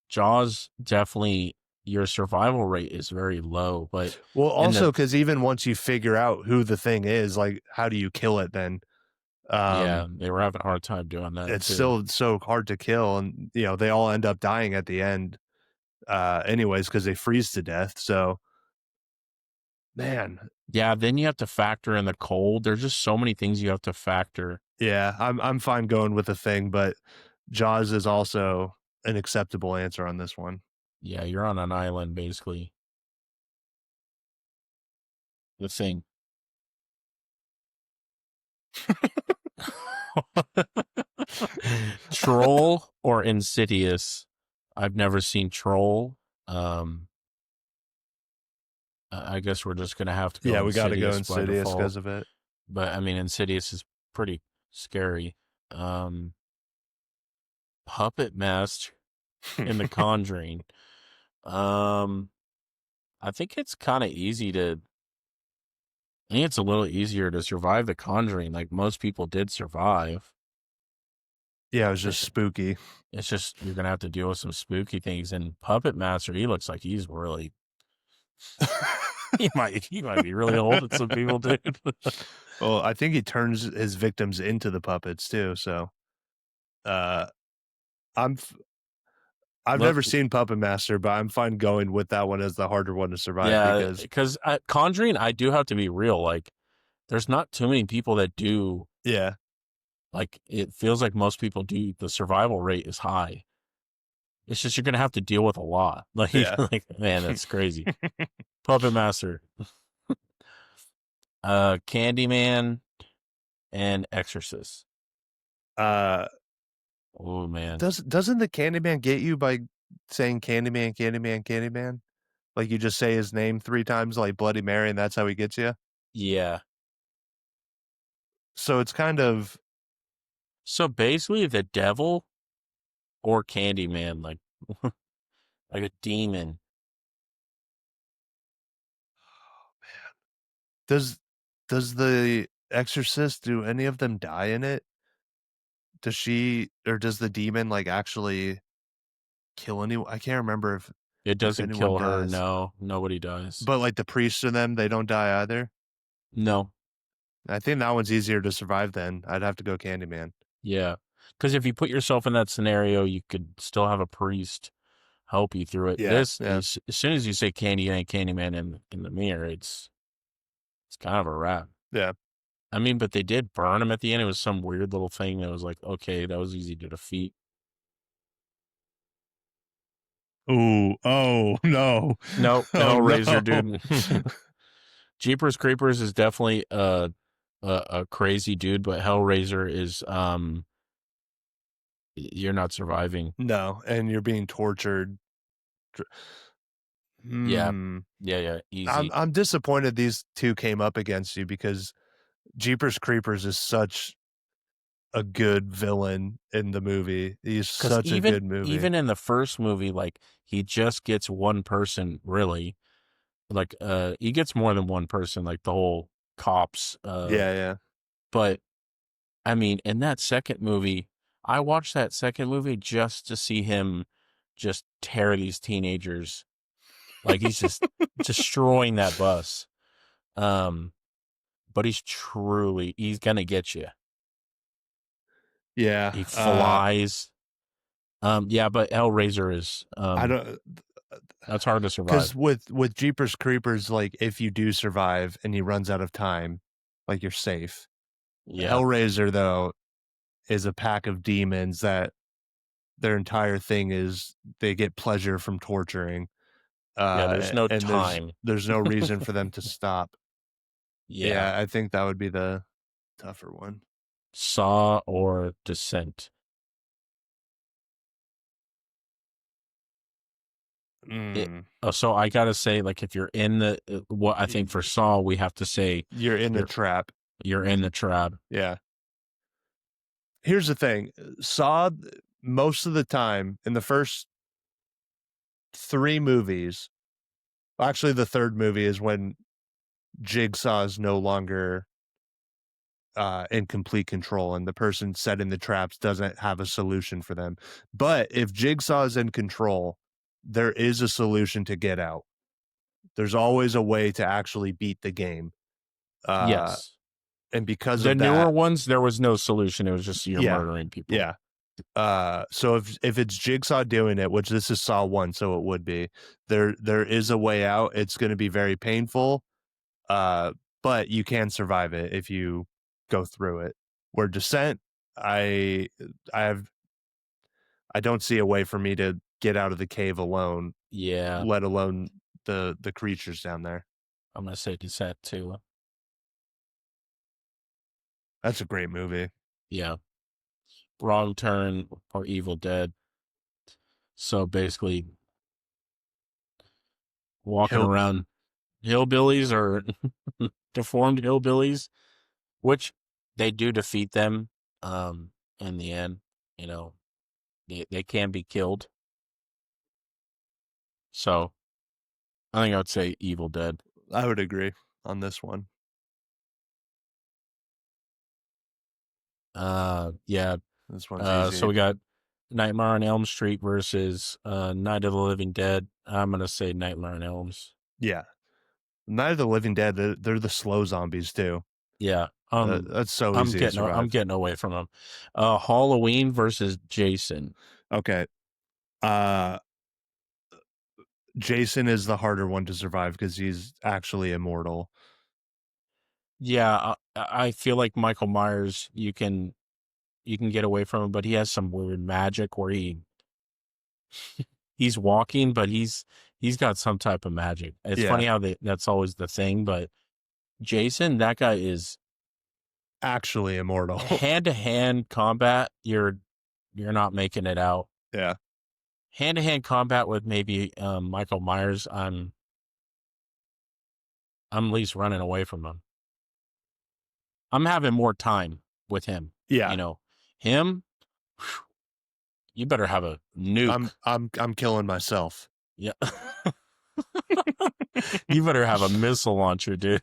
Jaws definitely your survival rate is very low, but well, in also the because even once you figure out who the Thing is, like how do you kill it then? yeah, Um they were having a hard time doing that it's too. still so hard to kill, and they all end up dying at the end anyways because they freeze to death. So man, Yeah, then you have to factor in the cold. There's just so many things you have to factor. yeah, I'm fine going with the Thing, but Jaws is also an acceptable answer on this one. Yeah, you're on an island basically. The thing. Troll or Insidious? I've never seen Troll. Um, I guess we're just gonna have to go Yeah, we got to go Insidious by Insidious default. because of it. But I mean, Insidious is pretty scary. Um, Puppet Master in The Conjuring. Um, I think it's kind of easy to. I think it's a little easier to survive The Conjuring. Like most people did survive. Yeah, it was just It's spooky. it's just you're gonna have to deal with some spooky things. And Puppet Master, he looks like he's really He might be really old at some people, dude. Well, I think he turns his victims into the puppets too. So, uh, I'm f- I've Let, never seen Puppet Master, but I'm fine going with that one as the harder one to survive yeah, because because Conjuring, I do have to be real. Like, there's not too many people that do. yeah, Like, it feels like most people do. The survival rate is high. It's just you're gonna have to deal with a lot. Like, yeah. like man, that's crazy. Puppet Master, Candyman, and Exorcist. uh, Oh man, doesn't the Candyman get you by saying Candyman, Candyman, Candyman? Like you just say his name 3 times, like Bloody Mary, and that's how he gets you. yeah. So it's kind of So basically, the devil or Candyman, like like a demon. does does the Exorcist, do any of them die in it? Does she or does the demon like actually kill anyone? I can't remember It if doesn't anyone kill her. dies. No, nobody dies. But like the priests in them, they don't die either. No, I think that one's easier to survive then. I'd have to go Candyman. yeah, because if you put yourself in that scenario, you could still have a priest help you through it. Yeah, This yeah, is as soon as you say Candyman in the mirror, it's kind of a wrap. yeah. I mean, but they did burn him at the end. It was some weird little thing that was like, okay, that was easy to defeat. Ooh, oh no. Nope, Oh Hellraiser, no. dude. Jeepers Creepers is definitely a crazy dude, but Hellraiser is you're not surviving. No, and you're being tortured. Dr- Yeah, Hmm. yeah, easy. I'm disappointed these two came up against you because Jeepers Creepers is such a good villain in the movie. He's Because such a good movie. even in the first movie, like he just gets one person really. Like he gets more than one person, like the whole cops. Yeah, yeah. But I mean, in that second movie, I watched that second movie just to see him just tear these teenagers. Like he's just destroying that bus. Um, but he's gonna get you. Yeah. He flies. Yeah, but Hellraiser is I don't that's hard to because survive. with Jeepers Creepers, like if you do survive and he runs out of time, like you're safe. Yeah, Hellraiser though is a pack of demons that their entire thing is they get pleasure from torturing. yeah. There's no And time. there's no reason for them to stop. Yeah, Yeah, I think that would be the tougher one. Saw or Descent. It, Mm. so I gotta say, like, if you're in the what I think for Saw, we have to say You're in the you're trap. you're in the trap. Yeah. Here's the thing. Saw most of the time in the first 3 movies. Actually, the 3rd movie is when Jigsaw is no longer in complete control and the person setting the traps doesn't have a solution for them. But if Jigsaw is in control, there is a solution to get out. There's always a way to actually beat the game. Uh, Yes, and because the of newer that, ones there was no solution. It was just you're yeah, murdering people. yeah. So if it's Jigsaw doing it, which this is Saw 1, so it would be, there is a way out. It's going to be very painful, uh, but you can survive it if you go through it. Where Descent, I I have I don't see a way for me to get out of the cave alone, Yeah, let alone the creatures down there. I'm gonna say Descent too. That's a great movie. Yeah, Wrong Turn or Evil Dead. So basically, walking Hill, around hillbillies or deformed hillbillies, which they do defeat them. In the end, you know, they can be killed. So I think I would say Evil Dead. I would agree on this one. Yeah. This one's So easy. we got Nightmare on Elm Street versus Night of the Living Dead. I'm gonna say Nightmare on Elms. Yeah. Night of the Living Dead, they're the slow zombies too. Yeah. That's so easy to I'm survive. getting away from him. Halloween versus Jason. Okay. Jason is the harder one to survive because he's actually immortal. Yeah, I feel like Michael Myers, you can get away from him, but he has some weird magic where he's walking, but he's got some type of magic. It's Yeah. funny how that's always the thing, but Jason, that guy is Actually immortal. hand to hand combat. You're not making it out. Yeah. Hand to hand combat with maybe Michael Myers. I'm at least running away from him. I'm having more time with him. Yeah. You know, him. Whew, you better have a nuke. I'm killing myself. Yeah. You better have a missile launcher, dude.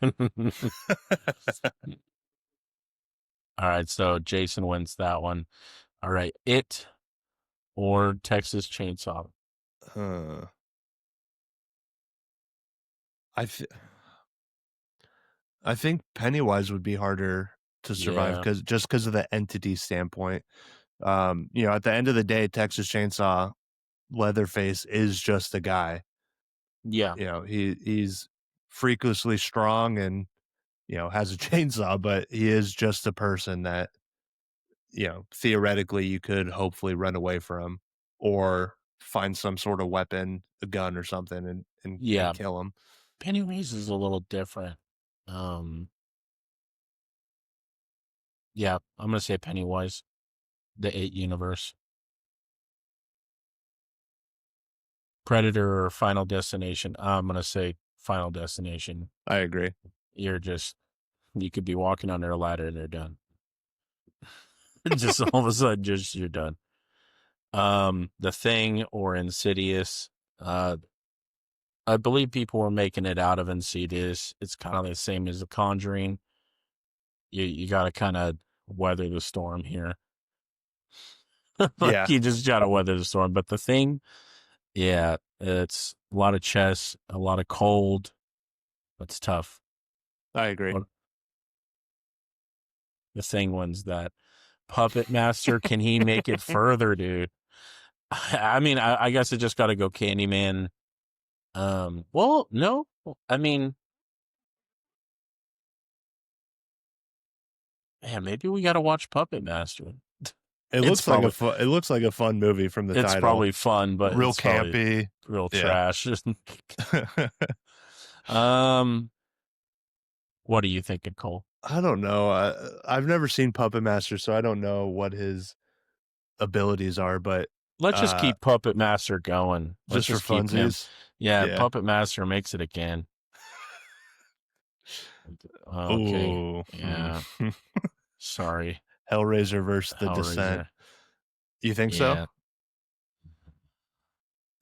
All right, so Jason wins that one. All right, It or Texas Chainsaw. I think Pennywise would be harder to survive Yeah, because of the entity standpoint. At the end of the day, Texas Chainsaw Leatherface is just a guy. yeah, He's freakishly strong and has a chainsaw, but he is just a person that theoretically you could hopefully run away from or find some sort of weapon, a gun or something, and yeah. kill him. Pennywise is a little different. Yeah, I'm gonna say Pennywise, the It universe. Predator or Final Destination. I'm gonna say Final Destination. I agree. You could be walking under a ladder and they're done. Just all of a sudden, just you're done. The Thing or Insidious. I believe people were making it out of Insidious. It's kind of the same as The Conjuring. You got to kind of weather the storm here. Like Yeah, you just got to weather the storm. But The Thing, yeah, it's a lot of chess, a lot of cold. It's tough. I agree. The Thing wins that. Puppet Master, can he make it further, dude? I mean, I guess it just got to go Candyman. Well, no, I mean, man, maybe we got to watch Puppet Master. It looks like a fun movie from the It's title. probably fun, but Real it's probably campy, real yeah. trash. What are you thinking, Cole? I don't know. I've never seen Puppet Master, so I don't know what his abilities are, but Let's just keep Puppet Master going. Let's just for keep him. funsies. Yeah, Yeah. Puppet Master makes it again. Okay. Ooh. Yeah. Sorry. Hellraiser versus The Hellraiser. Descent. You think Yeah.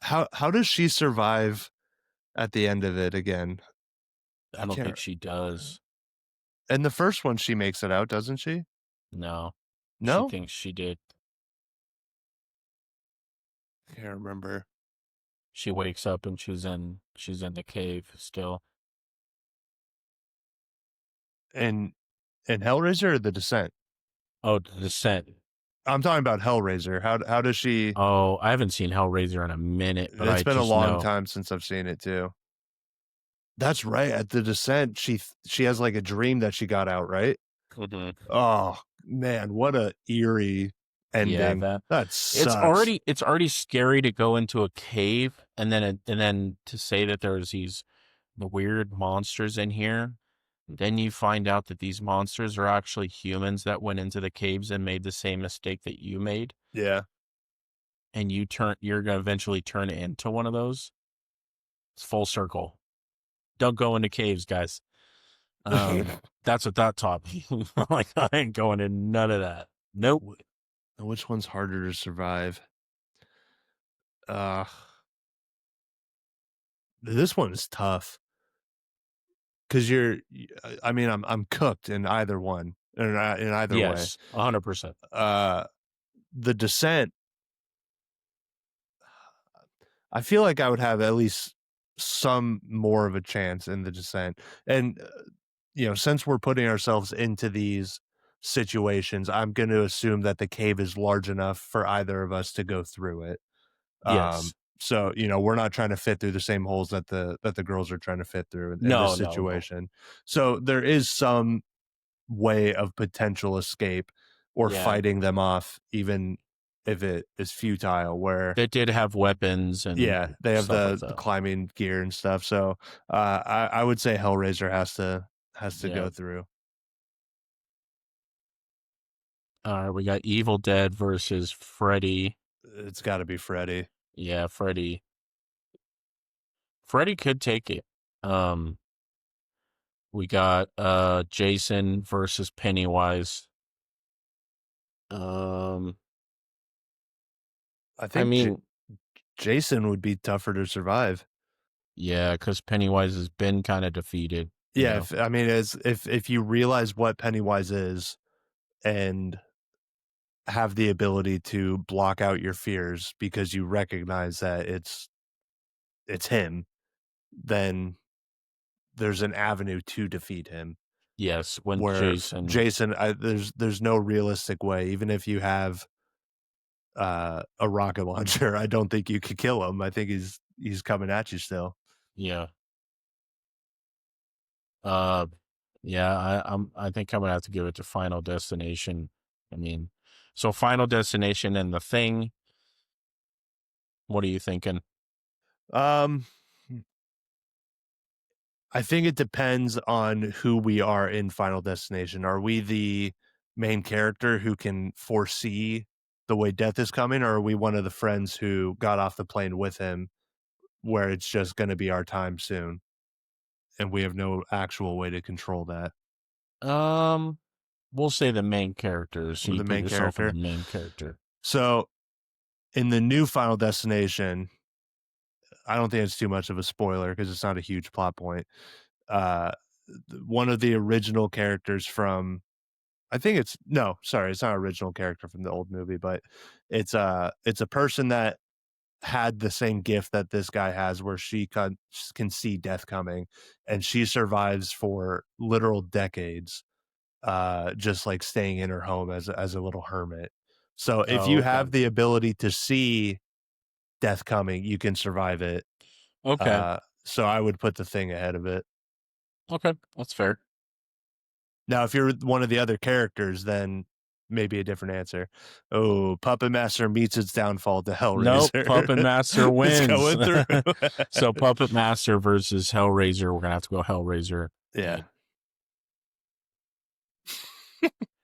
so? How does she survive at the end of it again? I don't think she does. In the first one, she makes it out, doesn't she? No. No? She thinks she did. Can't remember. She wakes up and she's in the cave still. In Hellraiser or The Descent? Oh, The Descent. I'm talking about Hellraiser. How does she? Oh, I haven't seen Hellraiser in a minute, but It's been a long know. time since I've seen it too. That's right. At The Descent, she has like a dream that she got out, right? Mm-hmm. Oh man, what a eerie ending. Yeah, that sucks. It's already scary to go into a cave and then to say that there's the weird monsters in here. Then you find out that these monsters are actually humans that went into the caves and made the same mistake that you made. Yeah. And you're going to eventually turn into one of those. It's full circle. Don't go into caves, guys. That's what that taught me. Like, I ain't going in none of that. Nope. Which one's harder to survive? This one is tough. Because I'm cooked in either one, in either way. Yes, 100%. The Descent, I feel like I would have at least some more of a chance in the descent. And since we're putting ourselves into these situations, I'm going to assume that the cave is large enough for either of us to go through it. Yes. So we're not trying to fit through the same holes that the girls are trying to fit through in this No, no, no. situation. So there is some way of potential escape or Yeah. fighting them off, even if it is futile. Where They did have weapons and yeah, they have stuff like the that. climbing gear and stuff. So I would say Hellraiser has to Yeah. go through. All right, we got Evil Dead versus Freddy. It's got to be Freddy. Yeah, Freddy. Freddy could take it. Um, we got Jason versus Pennywise. Um, I I think mean, Jason would be tougher to survive. yeah, because Pennywise has been kind of defeated, you Yeah, know. if you realize what Pennywise is and have the ability to block out your fears because you recognize that it's him, then there's an avenue to defeat him. Yes, when Where Jason, Jason, there's no realistic way. Even if you have a rocket launcher, I don't think you could kill him. I think he's coming at you still. yeah, uh, yeah, I think I'm gonna have to give it to Final Destination. I mean, so Final Destination and The Thing. What are you thinking? Um, I think it depends on who we are in Final Destination. Are we the main character who can foresee the way death is coming, or are we one of the friends who got off the plane with him where it's just going to be our time soon and we have no actual way to control that? Um, we'll say the main character. So We're you the put main yourself in the character. main character. So in the new Final Destination, I don't think it's too much of a spoiler because it's not a huge plot point. Uh, one of the original characters from I think it's no, sorry, it's not an original character from the old movie, but it's a person that had the same gift that this guy has where she can see death coming, and she survives for literal decades, just like staying in her home as a little hermit. So if Oh, you okay. have the ability to see death coming, you can survive it. Okay. So I would put the thing ahead of it. Okay. That's fair. Now, if you're one of the other characters, then maybe a different answer. Oh, Puppet Master meets its downfall to Nope. Puppet Hellraiser. Master It's wins. going through. So Puppet Master versus Hellraiser. We're gonna have to go Hellraiser. Yeah.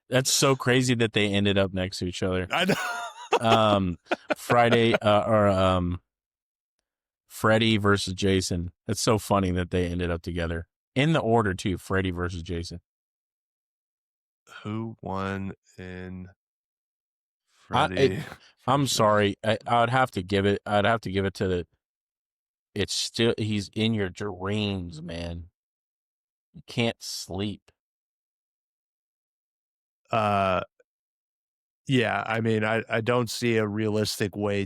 That's so crazy that they ended up next to each other. I know. Um, Friday or Freddy versus Jason. It's so funny that they ended up together in the order too. Freddy versus Jason. Who won in I it, Freddy I'm versus? sorry. I'd have to give it. I'd have to give it to the. It's still he's in your dreams, man. You can't sleep. Uh, yeah. I mean, I don't see a realistic way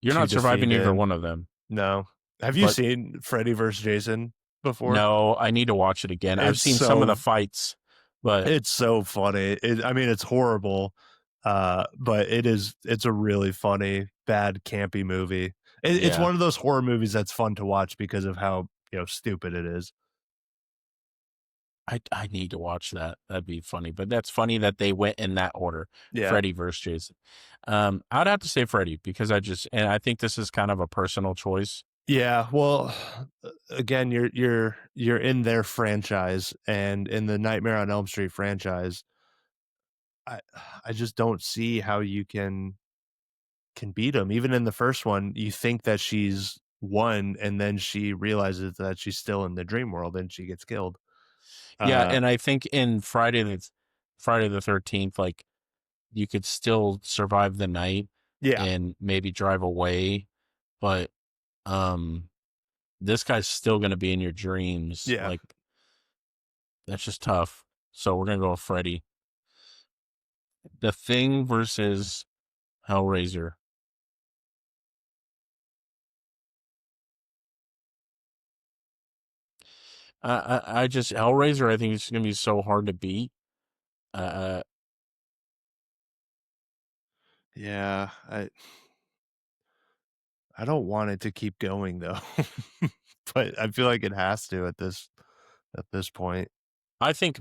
You're to not defeat surviving either him. one of them. No. Have you But seen Freddy versus Jason before? no, I need to watch it again. I've It's seen some of so the fights, but It's so funny. I mean, it's horrible, but it's a really funny, bad, campy movie. It's yeah, one of those horror movies that's fun to watch because of how, stupid it is. I need to watch that. That'd be funny. But that's funny that they went in that order. Yeah. Freddy versus Jason. I'd have to say Freddy because and I think this is kind of a personal choice. Yeah, well, again, you're in their franchise, and in the Nightmare on Elm Street franchise, I I just don't see how you can beat him. Even in the first one, you think that she's won, and then she realizes that she's still in the dream world, and she gets killed. Yeah, Uh, and I think in Friday the 13th, like you could still survive the night yeah, and maybe drive away, but um this guy's still gonna be in your dreams. yeah. Like that's just tough. So we're gonna go with Freddy. The Thing versus Hellraiser. I just Hellraiser. I think it's gonna be so hard to beat. Uh, Yeah, I don't want it to keep going though, but I feel like it has to at this point. I think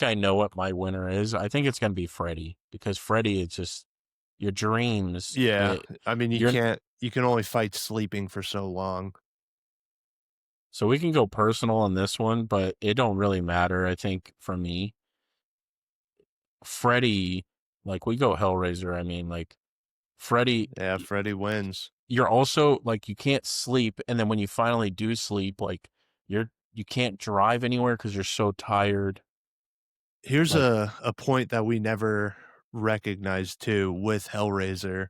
I know what my winner is. I think it's gonna be Freddy because Freddy is just your dreams. Yeah, I mean You're you can only fight sleeping for so long. so we can go personal on this one, but it don't really matter. I think for me, Freddy, like we go Hellraiser. I mean, like Freddy, Yeah, Freddy wins. you're also like you can't sleep, and then when you finally do sleep, like you can't drive anywhere because you're so tired. Here's Like a point that we never recognized too with Hellraiser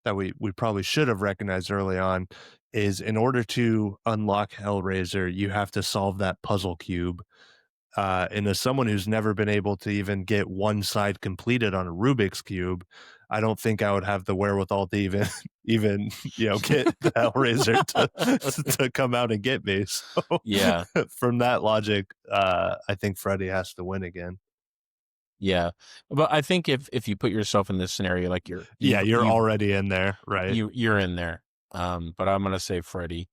that we probably should have recognized early on is in order to unlock Hellraiser, you have to solve that puzzle cube. And as someone who's never been able to even get one side completed on a Rubik's cube, I don't think I would have the wherewithal to even even get the Hellraiser to come out and get me. So yeah, from that logic, I think Freddy has to win again. yeah. But I think if you put yourself in this scenario, like Yeah, you're already in there, right? you're in there. But I'm gonna say Freddy.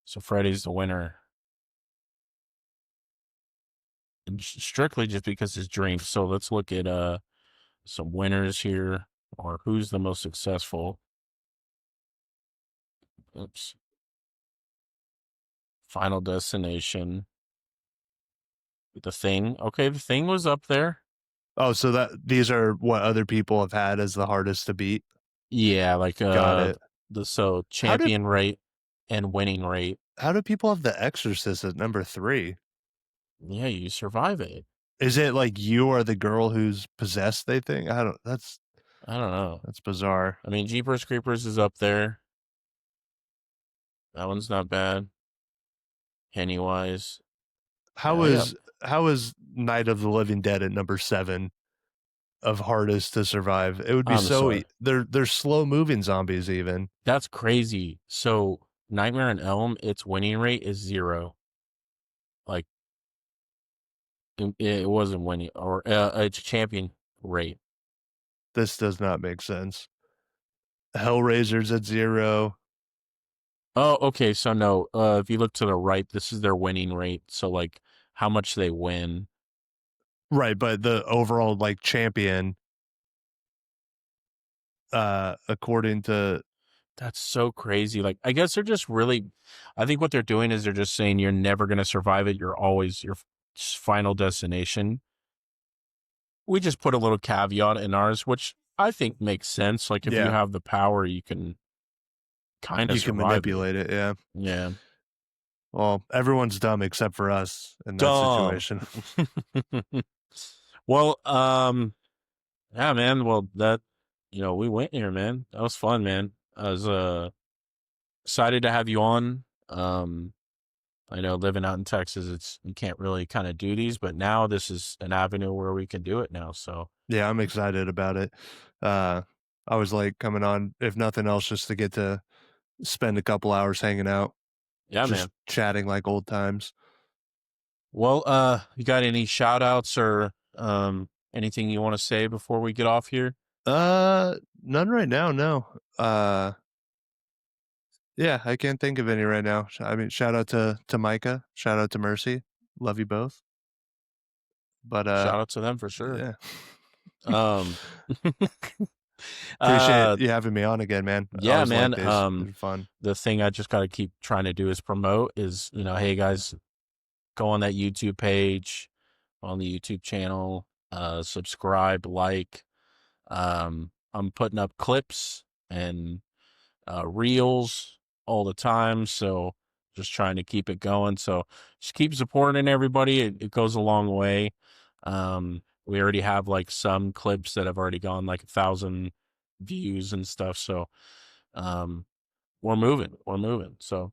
So Freddy's the winner. And strictly just because his dreams. So let's look at some winners here or who's the most successful. Oops. Final Destination. The Thing. Okay, The Thing was up there. Oh, so that these are what other people have had as the hardest to beat. Yeah, like Got it. the so How did champion rate and winning rate. how do people have The Exorcist at number 3? Yeah, you survive it. Is it like you are the girl who's possessed, they think? I don't I don't know. that's bizarre. I mean, Jeepers Creepers is up there. That one's not bad. Pennywise. How Yeah, yeah. is how is Night of the Living Dead at number 7 of hardest to survive? It would be I'm so sorry. they're slow moving zombies even. That's crazy. So Nightmare on Elm, its winning rate is 0. Like it wasn't winning or its champion rate. This does not make sense. Hellraiser's at 0. Oh, okay. So no, if you look to the right, this is their winning rate. So like how much they win. Right, but the overall like champion according to That's so crazy. Like I guess they're just really I think what they're doing is they're just saying you're never going to survive it. You're always your final destination. We just put a little caveat in ours, which I think makes sense. Like if you yeah, have the power, you can kind of you can survive it. manipulate it, yeah. Yeah. Well, everyone's dumb except for us in that Dumb. situation. Well, yeah, man. Well, we went here, man. That was fun, man. I was excited to have you on. I know living out in Texas, it's you can't really kind of do these, but now this is an avenue where we can do it now. So Yeah, I'm excited about it. I was like coming on, if nothing else, just to get to spend a couple hours hanging out, yeah, just man. chatting like old times. Well, you got any shout outs or anything you want to say before we get off here? None right now, no. Yeah, I can't think of any right now. I mean, shout out to Micah, shout out to Mercy. Love you both. But Shout out to them for sure. yeah. Um Appreciate uh you having me on again, man. I yeah, always like man. these. They're fun. The thing I just gotta keep trying to do is promote is, hey guys, go on that YouTube page, on the YouTube channel, subscribe, like. I'm putting up clips and reels all the time, so just trying to keep it going. So just keep supporting everybody. It goes a long way. We already have like some clips that have already gone like 1,000 views and stuff. So um, we're moving. We're moving. So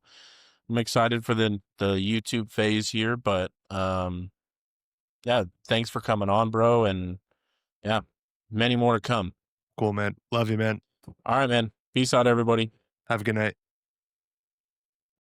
I'm excited for the YouTube phase here, but yeah, thanks for coming on, bro, and yeah, many more to come. Cool, man. Love you, man. All right, man. Peace out, everybody. Have a good night.